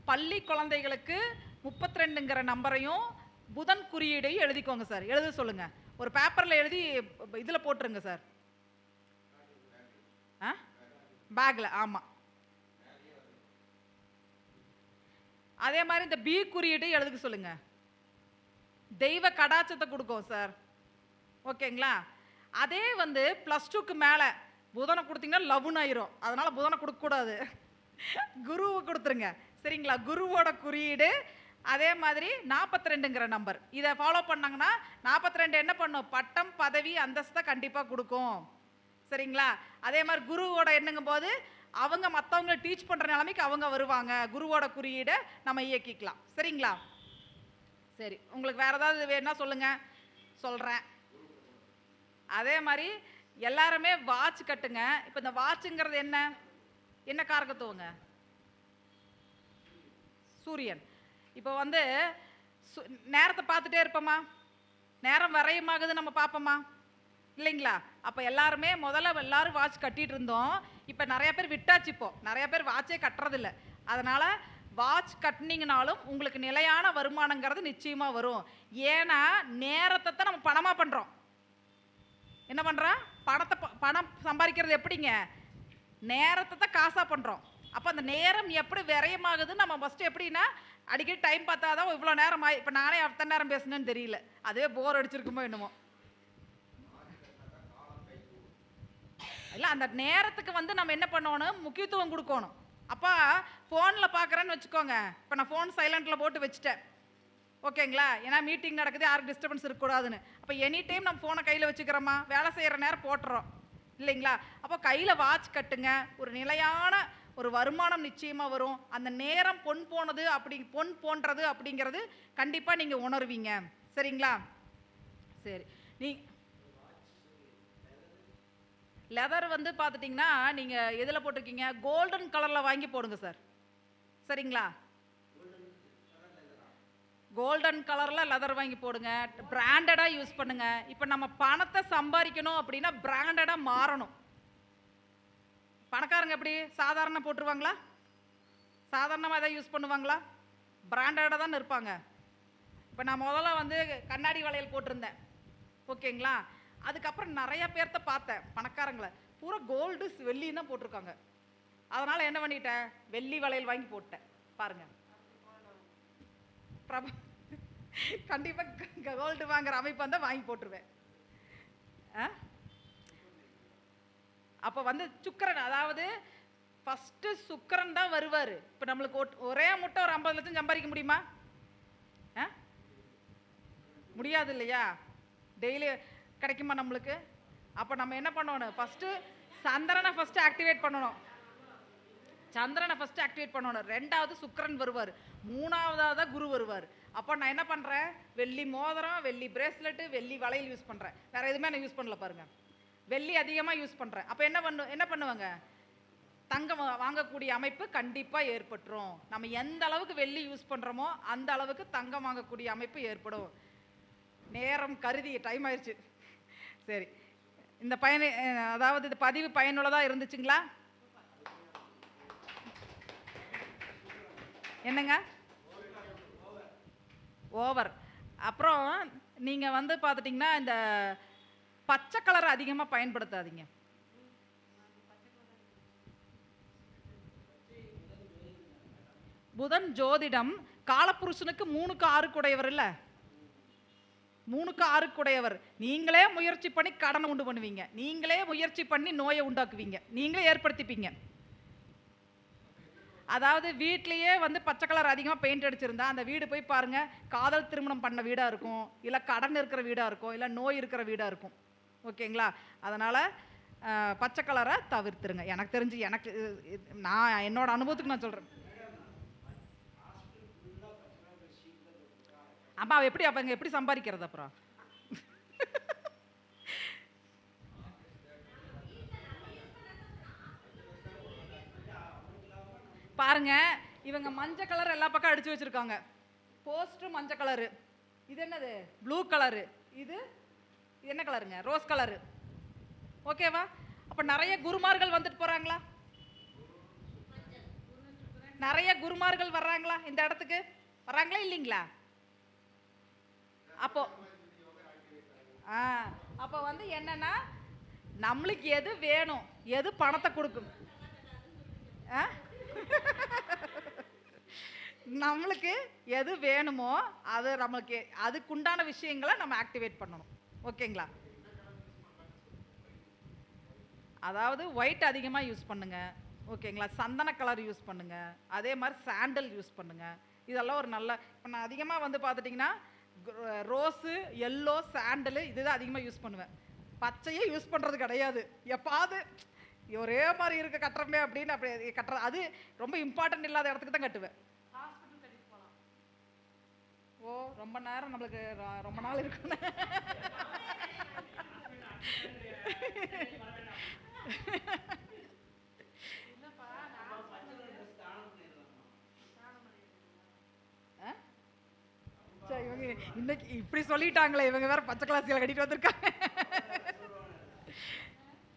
பள்ளி குழந்தைகளுக்கு 32ங்கிற நம்பரையும் புதன் குறியீடையும் எழுதிக்கோங்க சார். எழுத சொல்லுங்க. ஒரு பேப்பரில் எழுதி இதில் போட்டுருங்க சார். பேக்கில். ஆமாம். அதே மாதிரி இந்த பி குறியீடு எழுதுக்க சொல்லுங்க. தெய்வ கடாட்சத்தை கொடுக்கும் சார். ஓகேங்களா? அதே வந்து +2க்கு மேலே புதனை கொடுத்தீங்கன்னா லவ்னு ஆயிரும். அதனால புதனை கொடுக்கக்கூடாது, குருவை கொடுத்துருங்க. சரிங்களா? குருவோட குறியீடு. அதே மாதிரி 42ங்கிற நம்பர், இதை ஃபாலோ பண்ணாங்கன்னா 42 என்ன பண்ணும்? பட்டம், பதவி, அந்தஸ்தை கண்டிப்பாக கொடுக்கும். சரிங்களா? அதே மாதிரி குருவோட எண்ணுங்கும் போது அவங்க மற்றவங்க டீச் பண்ணுற நிலைமைக்கு அவங்க வருவாங்க. குருவோட குறியீடை நம்ம இயக்கிக்கலாம். சரிங்களா? சரி, உங்களுக்கு வேறு ஏதாவது வேணும்னா சொல்லுங்கள், சொல்கிறேன். அதே மாதிரி எல்லாருமே வாட்ச் கட்டுங்க. இப்போ இந்த வாட்சுங்கிறது என்ன என்ன காரகத்துவங்க? சூரியன். இப்போ வந்து நேரத்தை பார்த்துட்டே இருப்போமா? நேரம் வரையமாகுது நம்ம பார்ப்போமா? இல்லைங்களா? அப்போ எல்லாருமே முதல்ல எல்லாரும் வாட்ச் கட்டிட்டு இருந்தோம். இப்போ நிறைய பேர் விட்டாச்சு. இப்போ நிறைய பேர் வாட்சே கட்டுறதில்ல. அதனால் வாட்ச் கட்டினீங்கனாலும் உங்களுக்கு நிலையான வருமானங்கிறது நிச்சயமாக வரும். ஏன்னா நேரத்தை தான் நம்ம பணமாக பண்ணுறோம். என்ன பண்ணுறோம்? பணம் சம்பாதிக்கிறது எப்படிங்க? நேரத்தை தான் காசாக பண்ணுறோம். அப்போ அந்த நேரம் எப்படி விரயமாகுது? நம்ம ஃபஸ்ட்டு எப்படின்னா அடிக்கடி டைம் பார்த்தா தான் இவ்வளோ நேரம் இப்போ நானே அத்தனை நேரம் பேசுனேன்னு தெரியல. அதுவே போர் அடிச்சிருக்குமோ என்னமோ. இல்லை, அந்த நேரத்துக்கு வந்து நம்ம என்ன பண்ணணும்? முக்கியத்துவம் கொடுக்கணும். அப்போ ஃபோனில் பார்க்குறேன்னு வச்சுக்கோங்க. இப்போ நான் ஃபோன் சைலண்டில் போட்டு வச்சுட்டேன். ஓகேங்களா? ஏன்னா மீட்டிங் நடக்குது, யாருக்கு டிஸ்டர்பன்ஸ் இருக்கக்கூடாதுன்னு. அப்போ எனி டைம் நம்ம ஃபோனை கையில் வச்சுக்கிறோமா? வேலை செய்கிற நேரம் போட்டுறோம் இல்லைங்களா? அப்போ கையில் வாட்ச் கட்டுங்க. ஒரு நிலையான ஒரு வருமானம் நிச்சயமாக வரும். அந்த நேரம் பொன் போன்றது அப்படிங்கிறது கண்டிப்பாக நீங்கள் உணர்வீங்க. சரிங்களா? சரி, லெதர் வந்து பார்த்துட்டிங்கன்னா நீங்கள் எதில் போட்டிருக்கீங்க? கோல்டன் கலரில் வாங்கி போடுங்க சார். சரிங்களா? கோல்டன் கலரில் லெதர் வாங்கி போடுங்க. பிராண்டடாக யூஸ் பண்ணுங்க. இப்போ நம்ம பணத்தை சம்பாதிக்கணும் அப்படின்னா பிராண்டடாக மாறணும். பணக்காரங்க எப்படி சாதாரண போட்டுருவாங்களா? சாதாரணமாக எதாவது யூஸ் பண்ணுவாங்களா? பிராண்டடாக தான் இருப்பாங்க. இப்போ நான் முதல்ல வந்து கண்ணாடி வளையல் போட்டிருந்தேன். ஓகேங்களா? அதுக்கப்புறம் நிறைய பேர்த்த பார்த்தேன், பணக்காரங்களை பூரா கோல்டு வெள்ளியும் தான் போட்டிருக்காங்க. அதனால் என்ன பண்ணிட்டேன்? வெள்ளி வளையல் வாங்கி போட்டேன். பாருங்க, கண்டிப்பாக கோல்டு வாங்குற அமைப்பு வந்தால் வாங்கி போட்டுருவேன். அப்போ வந்து சுக்கரன், அதாவது ஃபஸ்ட்டு சுக்கரன் தான் வருவார். இப்போ நம்மளுக்கு ஒரே முட்டை ஒரு 50 லட்சம் சம்பாதிக்க முடியுமா? முடியாது இல்லையா? டெய்லி கிடைக்குமா நம்மளுக்கு? அப்போ நம்ம என்ன பண்ணணும்? ஃபஸ்ட்டு சந்திரனை ஃபஸ்ட்டு ஆக்டிவேட் பண்ணணும். ரெண்டாவது சுக்கிரன் வருவார். மூணாவதாக குரு வருவார். அப்போ நான் என்ன பண்ணுறேன்? வெள்ளி மோதிரம், வெள்ளி பிரேஸ்லெட்டு, வெள்ளி வளையல் யூஸ் பண்ணுறேன். வேறு எதுவுமே நான் யூஸ் பண்ணல பாருங்கள். வெள்ளி அதிகமாக யூஸ் பண்ணுறேன். அப்போ என்ன பண்ணுவாங்க? தங்கம் வாங்கக்கூடிய அமைப்பு கண்டிப்பாக ஏற்பட்டுரும். நம்ம எந்த அளவுக்கு வெள்ளி யூஸ் பண்ணுறோமோ அந்த அளவுக்கு தங்கம் வாங்கக்கூடிய அமைப்பு ஏற்படும். நேரம் கருதி டைம் ஆயிடுச்சு. சரி, இந்த அதாவது இந்த பதிவு பயனுள்ளதாக இருந்துச்சுங்களா? என்னங்க? ஓவர். அப்புறம் நீங்கள் வந்து பார்த்துட்டிங்கன்னா இந்த பச்சை கலர் அதிகமாக பயன்படுத்தாதீங்க. புதன் ஜோதிடம் காலப்புருஷனுக்கு 3க்கு 6 குடையவர் இல்லை? 3க்கு 6க்கு உடையவர். நீங்களே முயற்சி பண்ணி கடனை உண்டு பண்ணுவீங்க. நீங்களே முயற்சி பண்ணி நோயை உண்டாக்குவீங்க. நீங்களே ஏற்படுத்திப்பீங்க. அதாவது வீட்லயே வந்து பச்சை கலர் அதிகமா பெயிண்ட் அடிச்சிருந்தா அந்த வீடு போய் பாருங்க, காதல் திருமணம் பண்ண வீடா இருக்கும், இல்ல கடன் இருக்கிற வீடா இருக்கும், இல்ல நோய் இருக்கிற வீடா இருக்கும். ஓகேங்களா? அதனால பச்சை கலரை தவிர்த்துருங்க. எனக்கு தெரிஞ்சு நான் என்னோட அனுபவத்துக்கு நான் சொல்றேன். அம்மா அப்ப எப்படி சம்பாதிக்கிறது அப்புறம்? பாருங்க, இவங்க மஞ்சள் கலர் எல்லா பக்கம் அடிச்சு வச்சிருக்காங்க. போஸ்டர் மஞ்சள் கலரு, இது என்னது ப்ளூ கலரு, இது என்ன கலருங்க? Rose colour. ஓகேவா? அப்ப நிறைய குருமார்கள் வந்துட்டு போறாங்களா? நிறைய குருமார்கள் வர்றாங்களா இந்த இடத்துக்கு? வர்றாங்களா இல்லைங்களா? அப்போ அப்போ வந்து என்னன்னா, நம்மளுக்கு எது வேணும், எது பணத்தை கொடுக்கும், நம்மளுக்கு எது வேணுமோ அது நம்மளுக்கு அதுக்குண்டான விஷயங்களை நம்ம ஆக்டிவேட் பண்ணணும். ஓகேங்களா? அதாவது ஒயிட் அதிகமாக யூஸ் பண்ணுங்க. ஓகேங்களா? சந்தன கலர் யூஸ் பண்ணுங்க. அதே மாதிரி சாண்டல் யூஸ் பண்ணுங்க. இதெல்லாம் ஒரு நல்ல, இப்போ நான் அதிகமாக வந்து பார்த்துட்டிங்கன்னா ரோஸு, எல்லோ, சாண்டலு இதுதான் அதிகமாக யூஸ் பண்ணுவேன். பச்சையே யூஸ் பண்ணுறது கிடையாது. எப்பாவது ஒரே மாதிரி இருக்க கட்டுறமே அப்படின்னு அப்படி கட்டுற, அது ரொம்ப இம்பார்ட்டன்ட் இல்லாத இடத்துக்கு தான் கட்டுவேன். ஹாஸ்பிட்டல் கட்டிட்டு போகலாம். ஓ, ரொம்ப நேரம் நம்மளுக்கு ரொம்ப நாள் இருக்குன்னு இவங்க இன்னைக்கு இப்படி சொல்லிட்டாங்களே, இவங்க வேற பச்சை கிளாஸ்ல கட்டிட்டு வந்திருக்காங்க.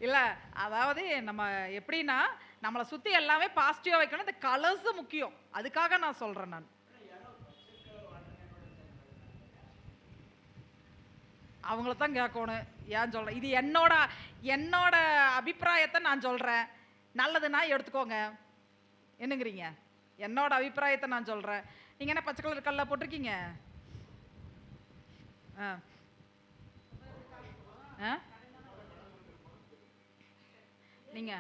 இல்ல, அதாவது நம்ம எப்படின்னா நம்மளை சுத்தி எல்லாமே பாசிட்டிவா வைக்கணும். இந்த கலர்ஸ் முக்கியம். அதுக்காக நான் சொல்றேன். நான் அவங்கள தான் கேட்கணும். ஏன் சொல்றேன், இது என்னோட அபிப்பிராயத்தை நான் சொல்றேன். நல்லதுன்னா எடுத்துக்கோங்க. என்னங்கிறீங்க? என்னோட அபிப்பிராயத்தை நான் சொல்றேன். நீங்க என்ன பச்சை கலர் கல்ல போட்டிருக்கீங்க? நீங்க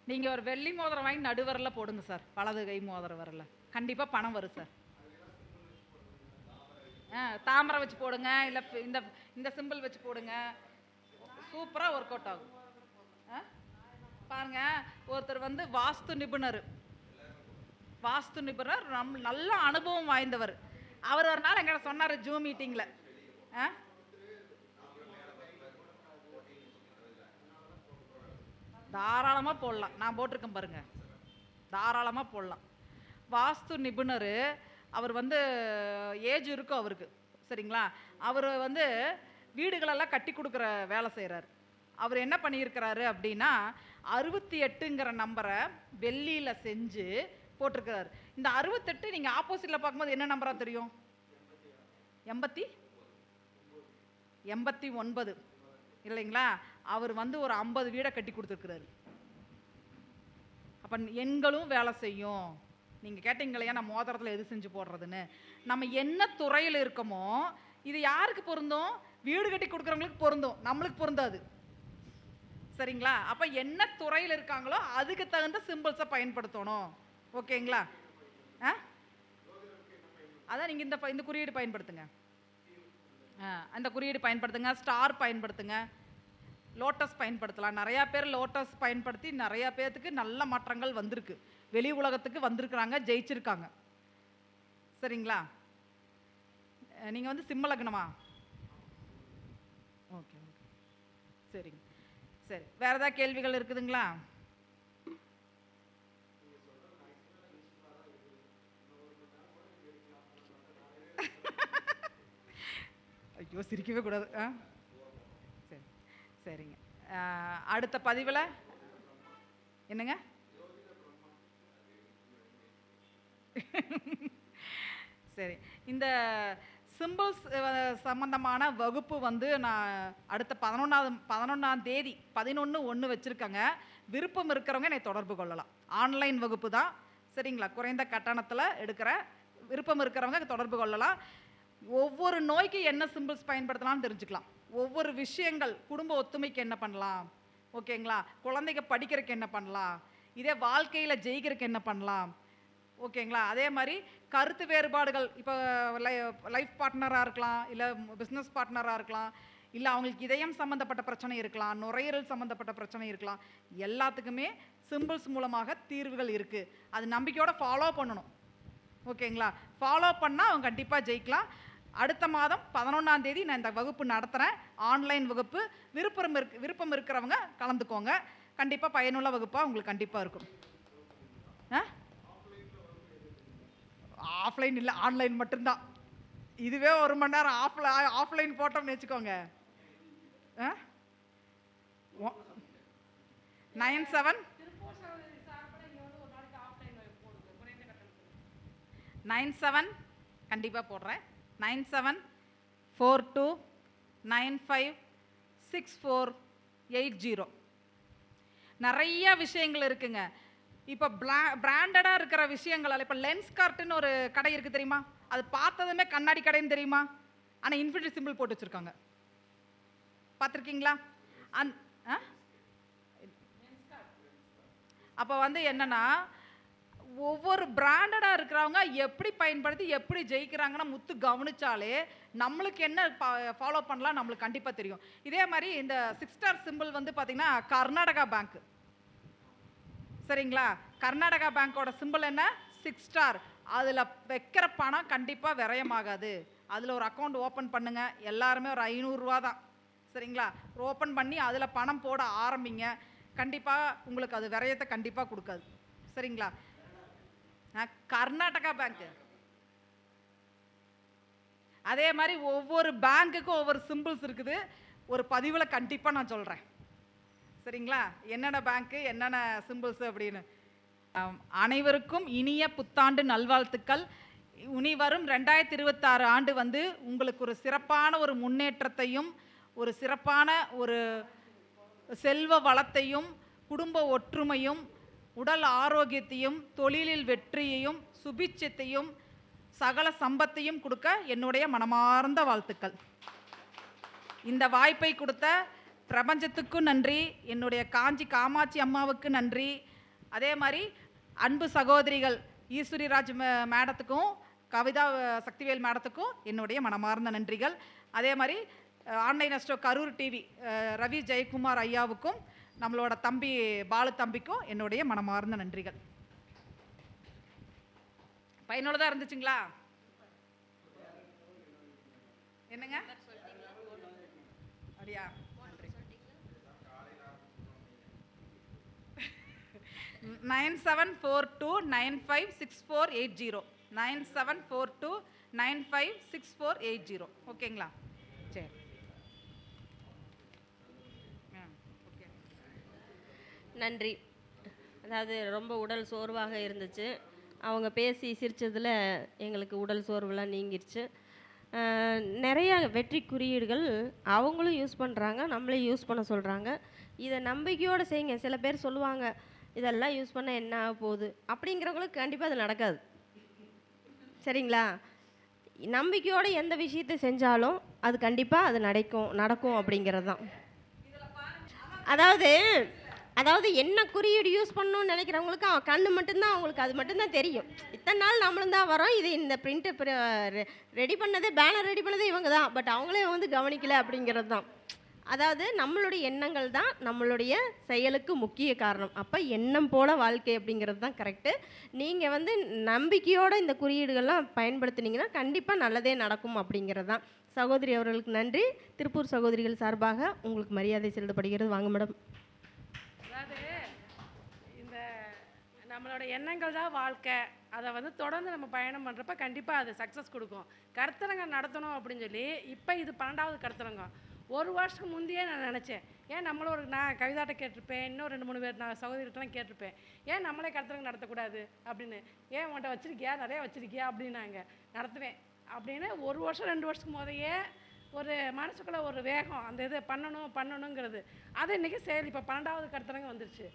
நீங்க ஒரு வெள்ளி மோதிரம் வாங்கி நடுவரில் போடுங்க சார். வலது கை மோதிரம் வரல கண்டிப்பா பணம் வரும் சார். தாமரை வச்சு போடுங்க, இல்ல இந்த சிம்பிள் வச்சு போடுங்க. சூப்பரா ஒர்க் அவுட் ஆகும். பாருங்க, ஒருத்தர் வந்து வாஸ்து நிபுணர், நல்ல அனுபவம் வாய்ந்தவர். அவர் ஒரு நாள் எங்கிட்ட சொன்னாரு ஜூம் மீட்டிங்ல, தாராளமா போடலாம். நான் போட்டிருக்கேன் பாருங்க, தாராளமா போடலாம். வாஸ்து நிபுணர் அவர் வந்து ஏஜ் இருக்கும் அவருக்கு, சரிங்களா? அவர் வந்து வீடுகளெல்லாம் கட்டி கொடுக்குற வேலை செய்கிறார். அவர் என்ன பண்ணியிருக்கிறாரு அப்படின்னா 68ங்கிற நம்பரை வெள்ளியில் செஞ்சு போட்டிருக்கிறார். இந்த 68 நீங்கள் ஆப்போசிட்டில் பார்க்கும்போது என்ன நம்பராக தெரியும்? 89 இல்லைங்களா? அவர் வந்து ஒரு 50 வீடை கட்டி கொடுத்துருக்கிறாரு. அப்போ எண்களும் வேலை செய்யும். நீங்கள் கேட்டீங்க இல்லையா, நான் மோதிரத்தில் எது செஞ்சு போடுறதுன்னு. நம்ம என்ன துறையில் இருக்கோமோ இது யாருக்கு பொருந்தும்? வீடு கட்டி கொடுக்குறவங்களுக்கு பொருந்தும், நம்மளுக்கு பொருந்தாது. சரிங்களா? அப்போ என்ன துறையில் இருக்காங்களோ அதுக்கு தகுந்த சிம்பிள்ஸை பயன்படுத்தணும். ஓகேங்களா? அதான் நீங்கள் இந்த குறியீடு பயன்படுத்துங்க. அந்த குறியீடு பயன்படுத்துங்க. ஸ்டார் பயன்படுத்துங்க. லோட்டஸ் பயன்படுத்தலாம். நிறையா பேர் லோட்டஸ் பயன்படுத்தி நிறையா பேர்த்துக்கு நல்ல மாற்றங்கள் வந்திருக்கு. வெளி உலகத்துக்கு வந்திருக்கிறாங்க, ஜெயிச்சிருக்காங்க. சரிங்களா? நீங்கள் வந்து சிம்ம லக்னமா? ஓகே ஓகே, சரிங்க. சரி, வேறு ஏதாவது கேள்விகள் இருக்குதுங்களா? ஐயோ சிரிக்கவே கூடாது. சரி சரிங்க. அடுத்த பதிவில் என்னங்க? சரி, இந்த சிம்பிள்ஸ் சம்பந்தமான வகுப்பு வந்து நான் அடுத்த 11ஆம் தேதி 11/1 வச்சுருக்கேங்க. விருப்பம் இருக்கிறவங்க என்னை தொடர்பு கொள்ளலாம். ஆன்லைன் வகுப்பு தான், சரிங்களா? குறைந்த கட்டணத்தில் எடுக்கிற. விருப்பம் இருக்கிறவங்க தொடர்பு கொள்ளலாம். ஒவ்வொரு நோய்க்கு என்ன சிம்பிள்ஸ் பயன்படுத்தலாம்னு தெரிஞ்சுக்கலாம். ஒவ்வொரு விஷயங்கள், குடும்ப ஒத்துமைக்கு என்ன பண்ணலாம், ஓகேங்களா? குழந்தைங்க படிக்கிறதுக்கு என்ன பண்ணலாம், இதே வாழ்க்கையில் ஜெயிக்கிறதுக்கு என்ன பண்ணலாம், ஓகேங்களா? அதே மாதிரி கருத்து வேறுபாடுகள், இப்போ லைஃப் பார்ட்னராக இருக்கலாம், இல்லை பிஸ்னஸ் பார்ட்னராக இருக்கலாம், இல்லை அவங்களுக்கு இதயம் சம்மந்தப்பட்ட பிரச்சனை இருக்கலாம், நுரையீரல் சம்மந்தப்பட்ட பிரச்சனை இருக்கலாம். எல்லாத்துக்குமே சிம்பிள்ஸ் மூலமாக தீர்வுகள் இருக்குது. அது நம்பிக்கையோட ஃபாலோ பண்ணணும், ஓகேங்களா? ஃபாலோ பண்ணால் அவங்க கண்டிப்பாக ஜெயிக்கலாம். அடுத்த மாதம் 11ஆம் தேதி நான் இந்த வகுப்பு நடத்துகிறேன். ஆன்லைன் வகுப்பு. விருப்பம் இருக்கிறவங்க கலந்துக்கோங்க. கண்டிப்பாக பயனுள்ள வகுப்பாக உங்களுக்கு கண்டிப்பாக இருக்கும். ஆஃப்லைன் இல்லை, ஆன்லைன் மட்டும்தான். இதுவே 1 மணி நேரம் ஆஃப்லைன் போட்டோம்னு வச்சுக்கோங்க. 97 கண்டிப்பாக போடுறேன். 9742956480. நிறைய விஷயங்கள் இருக்குங்க. இப்போ பிராண்டடாக இருக்கிற விஷயங்களால், இப்போ லென்ஸ் கார்ட்டுன்னு ஒரு கடை இருக்குது தெரியுமா? அது பார்த்ததுமே கண்ணாடி கடைன்னு தெரியுமா? ஆனால் இன்ஃபினிட்டி சிம்பிள் போட்டு வச்சுருக்காங்க. பார்த்துருக்கீங்களா? அப்போ வந்து என்னன்னா, ஒவ்வொரு பிராண்டடாக இருக்கிறவங்க எப்படி பயன்படுத்தி எப்படி ஜெயிக்கிறாங்கன்னா முத்து கவனிச்சாலே நம்மளுக்கு என்ன ஃபாலோ பண்ணலாம் நம்மளுக்கு கண்டிப்பாக தெரியும். இதே மாதிரி இந்த 6 ஸ்டார் சிம்பிள் வந்து பார்த்தீங்கன்னா கர்நாடகா பேங்க், சரிங்களா? கர்நாடகா பேங்கோட சிம்பிள் என்ன? 6 ஸ்டார். அதில் வைக்கிற பணம் கண்டிப்பாக விரயமாகாது. அதில் ஒரு அக்கௌண்ட் ஓப்பன் பண்ணுங்க. எல்லாருமே ஒரு 500 ரூபா தான், சரிங்களா? ஓப்பன் பண்ணி அதில் பணம் போட ஆரம்பிங்க. கண்டிப்பாக உங்களுக்கு அது விரயத்தை கண்டிப்பாக கொடுக்காது, சரிங்களா? கர்நாடகா பேங்க். அதே மாதிரி ஒவ்வொரு பேங்க்குக்கும் ஒவ்வொரு சிம்பிள்ஸ் இருக்குது. ஒரு பதிவில் கண்டிப்பாக நான் சொல்கிறேன், சரிங்களா? என்னென்ன பேங்க்கு, என்னென்ன சிம்பிள்ஸ் அப்படின்னு. அனைவருக்கும் இனிய புத்தாண்டு நல்வாழ்த்துக்கள். இனி வரும் 2026 ஆண்டு வந்து உங்களுக்கு ஒரு சிறப்பான ஒரு முன்னேற்றத்தையும், ஒரு சிறப்பான ஒரு செல்வ வளத்தையும், குடும்ப ஒற்றுமையும், உடல் ஆரோக்கியத்தையும், தொழிலில் வெற்றியையும், சுபிட்சத்தையும், சகல சம்பத்தையும் கொடுக்க என்னுடைய மனமார்ந்த வாழ்த்துக்கள். இந்த வாய்ப்பை கொடுத்த பிரபஞ்சத்துக்கும் நன்றி, என்னுடைய காஞ்சி காமாட்சி அம்மாவுக்கு நன்றி. அதே மாதிரி அன்பு சகோதரிகள் ஈஸ்வரிராஜ் மேடத்துக்கும் கவிதா சக்திவேல் மேடத்துக்கும் என்னுடைய மனமார்ந்த நன்றிகள். அதே மாதிரி online astro Karur TV Ravi Jayakumar ஐயாவுக்கும் நம்மளோட தம்பி பாலு தம்பிக்கும் என்னுடைய மனமார்ந்த நன்றிகள். பயனுள்ளதாக இருந்துச்சுங்களா? என்னங்க அப்படியா? 9742956480. 9742956480. ஓகேங்களா? சரி, ஓகே, நன்றி. அதாவது ரொம்ப உடல் சோர்வாக இருந்துச்சு. அவங்க பேசி சிரித்ததில் எங்களுக்கு உடல் சோர்வெலாம் நீங்கிருச்சு. நிறையா வெற்றி குறியீடுகள் அவங்களும் யூஸ் பண்ணுறாங்க, நம்மளையும் யூஸ் பண்ண சொல்கிறாங்க. இதை நம்பிக்கையோடு செய்யுங்க. சில பேர் சொல்லுவாங்க, இதெல்லாம் யூஸ் பண்ண என்ன ஆக போகுது அப்படிங்கிறவங்களுக்கு கண்டிப்பாக அது நடக்காது, சரிங்களா? நம்பிக்கையோடு எந்த விஷயத்தை செஞ்சாலும் அது கண்டிப்பாக அது நடக்கும் அப்படிங்கிறது தான். அதாவது என்ன குறியீடு யூஸ் பண்ணணும்னு நினைக்கிறவங்களுக்கு கண்ணு மட்டும்தான், அவங்களுக்கு அது மட்டும்தான் தெரியும். இத்தனை நாள் நம்மளும் தான் வரோம், இது இந்த பிரிண்ட்டு ரெடி பண்ணதே, பேனர் ரெடி பண்ணதே இவங்க தான், பட் அவங்களே வந்து கவனிக்கலை அப்படிங்கிறது தான். அதாவது நம்மளுடைய எண்ணங்கள் தான் நம்மளுடைய செயலுக்கு முக்கிய காரணம். அப்போ எண்ணம் போல வாழ்க்கை அப்படிங்கிறது தான் கரெக்டு. நீங்கள் வந்து நம்பிக்கையோடு இந்த குறியீடுகள்லாம் பயன்படுத்தினீங்கன்னா கண்டிப்பாக நல்லதே நடக்கும் அப்படிங்கிறது தான். சகோதரி அவர்களுக்கு நன்றி. திருப்பூர் சகோதரிகள் சார்பாக உங்களுக்கு மரியாதை செலுத்தப்படுகிறது. வாங்க மேடம். அதாவது இந்த நம்மளோட எண்ணங்கள் தான் வாழ்க்கை அதை வந்து தொடர்ந்து நம்ம பயணம் பண்ணுறப்ப கண்டிப்பாக அது சக்ஸஸ் கொடுக்கும். கருத்தரங்கம் நடத்தணும் அப்படின்னு சொல்லி இப்போ இது 12வது கருத்தரங்கம். ஒரு வருஷத்துக்கு முந்தையே நான் நினச்சேன், ஏன் நம்மளும் நான் கவிதாட்ட கேட்டிருப்பேன், இன்னும் 2 3 பேர் நான் சகோதரிகிட்டலாம் கேட்டிருப்பேன், ஏன் நம்மளே கருத்தரங்கம் நடத்தக்கூடாது அப்படின்னு. ஏன் உன்ட்ட வச்சுருக்கியா, நிறையா வச்சுருக்கியா அப்படின்னாங்க. நடத்துவேன் அப்படின்னு 1 வருஷம் 2 வருஷத்துக்கு முதையே ஒரு மனசுக்குள்ளே ஒரு வேகம், அந்த இது பண்ணணுங்கிறது. அது இன்றைக்கி செயல். இப்போ 12வது கருத்தரங்கம் வந்துருச்சு.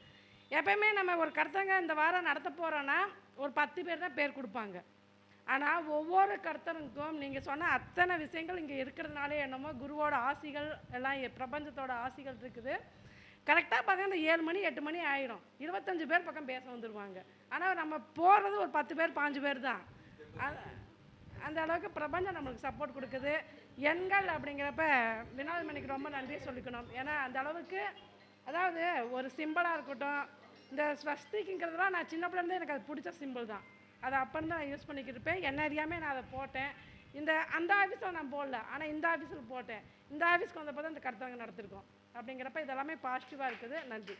எப்பயுமே நம்ம ஒரு கருத்தரங்கம் இந்த வாரம் நடத்த போகிறோன்னா ஒரு 10 பேர் தான் பேர் கொடுப்பாங்க. ஆனால் ஒவ்வொரு கருத்தரங்குக்கும் நீங்கள் சொன்ன அத்தனை விஷயங்கள் இங்கே இருக்கிறதுனாலே என்னமோ குருவோட ஆசிகள் எல்லாம் பிரபஞ்சத்தோட ஆசிகள் இருக்குது. கரெக்டாக பார்த்தீங்கன்னா 7 மணி 8 மணி ஆயிரும். 25 பேர் பக்கம் பேச வந்துடுவாங்க. ஆனால் நம்ம போகிறது ஒரு 10 பேர் 5 பேர் தான். அந்த அளவுக்கு பிரபஞ்சம் நம்மளுக்கு சப்போர்ட் கொடுக்குது. எண்கள் அப்படிங்கிறப்ப வினோதமணிக்கு ரொம்ப நன்றி சொல்லிக்கணும். ஏன்னா அந்த அளவுக்கு, அதாவது ஒரு சிம்பிளாக இருக்கட்டும், இந்த ஸ்வஸ்திக்குங்கிறதுலாம் நான் சின்ன பிள்ளைலேருந்தே எனக்கு அது பிடிச்ச சிம்பிள் தான். அதை அப்போ தான் நான் யூஸ் பண்ணிக்கிட்டு இருப்பேன். என்ன அறியாமல் நான் அதை போட்டேன். அந்த ஆஃபீஸில் நான் போடல, ஆனால் இந்த ஆஃபீஸில் போட்டேன். இந்த ஆஃபீஸ்க்கு வந்தப்போ தான் இந்த கருத்தரங்கம் நடத்திருக்கோம். அப்படிங்கிறப்ப இதெல்லாமே பாசிட்டிவாக இருக்குது. நன்றி.